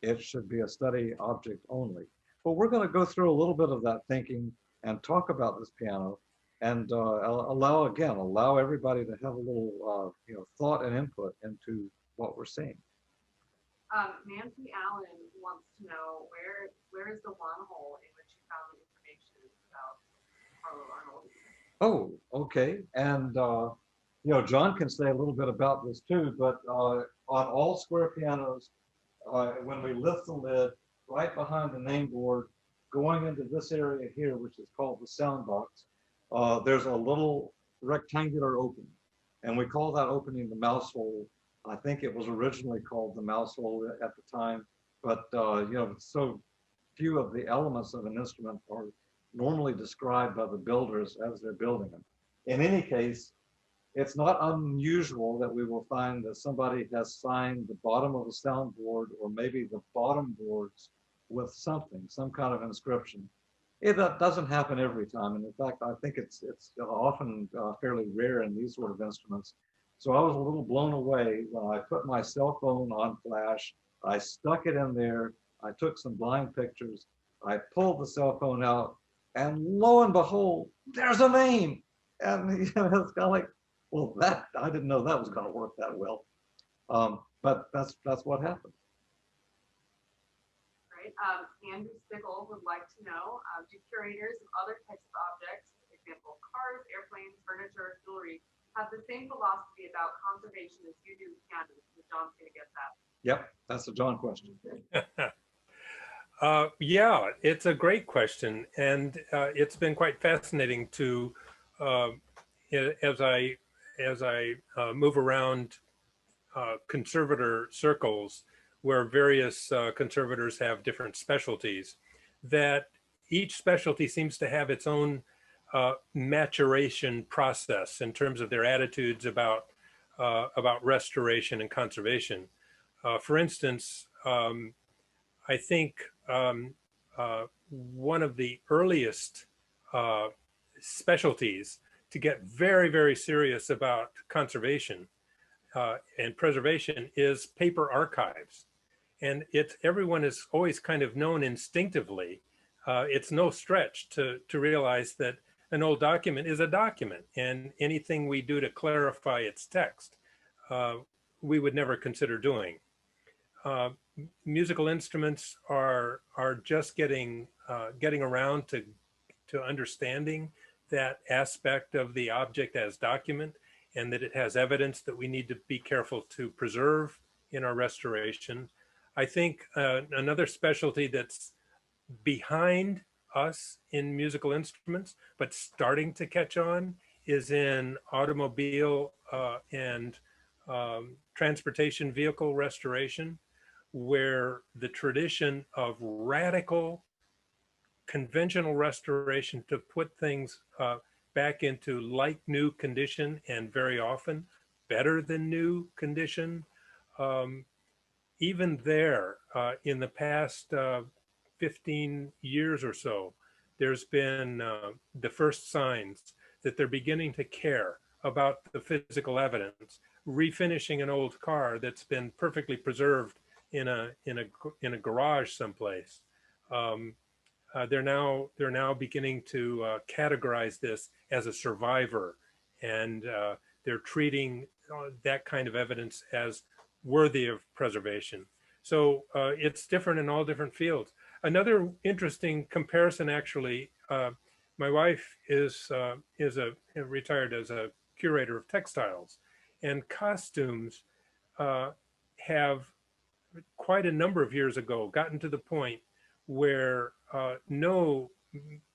Speaker 2: it should be a study object only. But we're going to go through a little bit of that thinking and talk about this piano and allow everybody to have a little thought and input into what we're seeing.
Speaker 1: Nancy Allen wants to know where is the wormhole in which you found the information about Arnoldi?
Speaker 2: Oh, okay. And John can say a little bit about this too, but on all square pianos, when we lift the lid right behind the name board, going into this area here, which is called the sound box, there's a little rectangular opening, and we call that opening the mouse hole. I think it was originally called the mouse hole at the time, but so few of the elements of an instrument are normally described by the builders as they're building them. In any case, it's not unusual that we will find that somebody has signed the bottom of the soundboard or maybe the bottom boards with something, some kind of inscription. That doesn't happen every time, and in fact, I think it's often fairly rare in these sort of instruments. So I was a little blown away when I put my cell phone on flash. I stuck it in there. I took some blind pictures. I pulled the cell phone out, and lo and behold, there's a name. And it's kind of like, well, I didn't know that was going to work that well. But that's what happened.
Speaker 1: Right. Andrew Sigal would like to know, do curators of other types of objects, for example, cars, airplanes, furniture, jewelry, have the same philosophy about conservation as you do with pianos? John's going to get that.
Speaker 2: Yep, that's a John question.
Speaker 3: Yeah, it's a great question, and it's been quite fascinating to, as I move around conservator circles, where various conservators have different specialties, that each specialty seems to have its own maturation process in terms of their attitudes about restoration and conservation. For instance, I think one of the earliest specialties to get very, very serious about conservation and preservation is paper archives. And everyone is always kind of known instinctively. It's no stretch to realize that an old document is a document, and anything we do to clarify its text, we would never consider doing. Musical instruments are just getting around to understanding that aspect of the object as document, and that it has evidence that we need to be careful to preserve in our restoration. I think another specialty that's behind us in musical instruments, but starting to catch on, is in automobile and transportation vehicle restoration, where the tradition of radical conventional restoration to put things back into like new condition, and very often better than new condition. Even there, in the past 15 years or so, there's been the first signs that they're beginning to care about the physical evidence. Refinishing an old car that's been perfectly preserved in a garage someplace. They're now beginning to categorize this as a survivor, and they're treating that kind of evidence as worthy of preservation. So it's different in all different fields. Another interesting comparison, actually, my wife is retired as a curator of textiles, and costumes have quite a number of years ago gotten to the point where no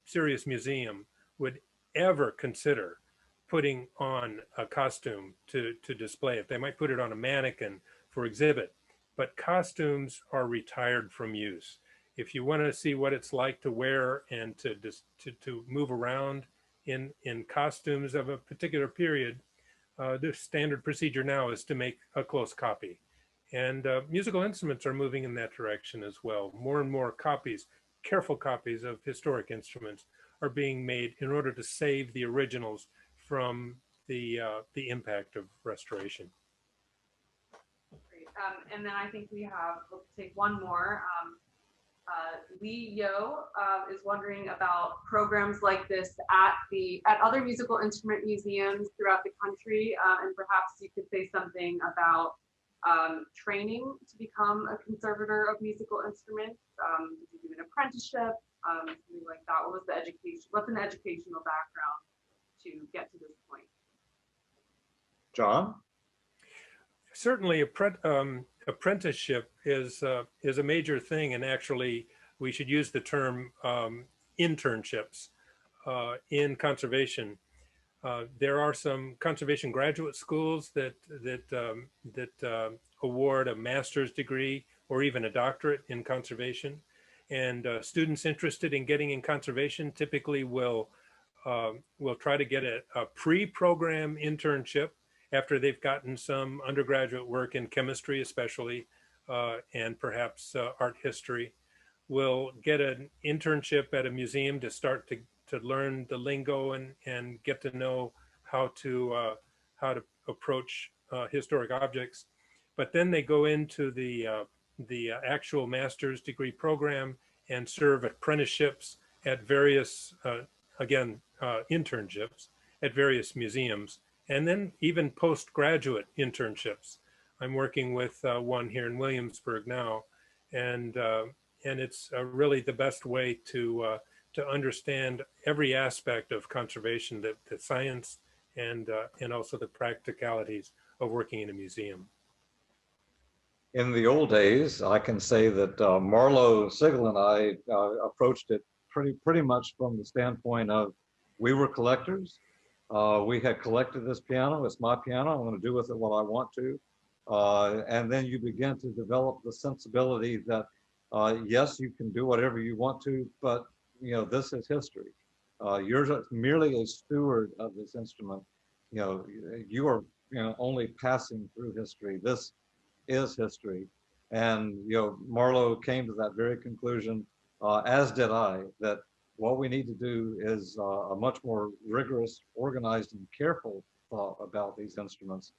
Speaker 3: serious museum would ever consider putting on a costume to display it. They might put it on a mannequin for exhibit, but costumes are retired from use. If you want to see what it's like to wear and to move around in costumes of a particular period, the standard procedure now is to make a close copy. And musical instruments are moving in that direction as well. More and more copies, careful copies of historic instruments, are being made in order to save the originals from the impact of restoration.
Speaker 1: Great. And then I think we'll take one more. Lee Yo is wondering about programs like this at other musical instrument museums throughout the country, and perhaps you could say something about training to become a conservator of musical instruments. Did you do an apprenticeship, something like that? What was the education? What's an educational background to get to this point?
Speaker 2: John?
Speaker 3: Certainly, apprenticeship is a major thing, and actually, we should use the term internships in conservation. There are some conservation graduate schools that award a master's degree or even a doctorate in conservation, and students interested in getting in conservation typically will try to get a pre-program internship after they've gotten some undergraduate work in chemistry, especially, and perhaps art history. Will get an internship at a museum to start to learn the lingo and get to know how to approach historic objects. But then they go into the actual master's degree program and serve apprenticeships at various, internships at various museums, and then even postgraduate internships. I'm working with one here in Williamsburg now, and it's really the best way to understand every aspect of conservation, the science and also the practicalities of working in a museum.
Speaker 2: In the old days, I can say that Marlo, Sigal, and I approached it pretty much from the standpoint of we were collectors. We had collected this piano. It's my piano. I'm going to do with it what I want to. And then you begin to develop the sensibility that yes, you can do whatever you want to, but this is history. You're just merely a steward of this instrument. You are only passing through history. This is history. And Marlo came to that very conclusion, as did I, that what we need to do is a much more rigorous, organized, and careful thought about these instruments.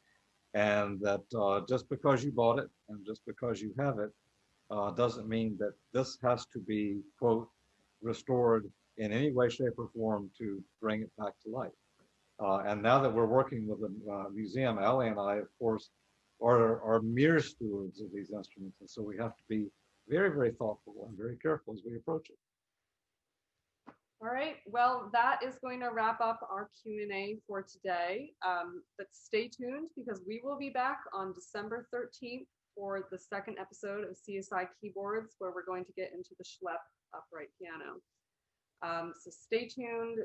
Speaker 2: And that just because you bought it and just because you have it doesn't mean that this has to be, quote, restored in any way, shape, or form to bring it back to life. And now that we're working with a museum, Allie and I, of course, are mere stewards of these instruments. And so we have to be very, very thoughtful and very careful as we approach it.
Speaker 1: All right, well, that is going to wrap up our Q&A for today. But stay tuned because we will be back on December 13th for the second episode of CSI Keyboards, where we're going to get into the Schlepp upright piano. So stay tuned,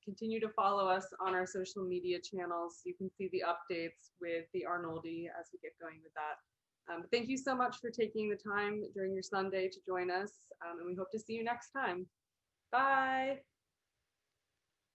Speaker 1: continue to follow us on our social media channels. You can see the updates with the Arnoldi as we get going with that. Thank you so much for taking the time during your Sunday to join us, and we hope to see you next time. Bye.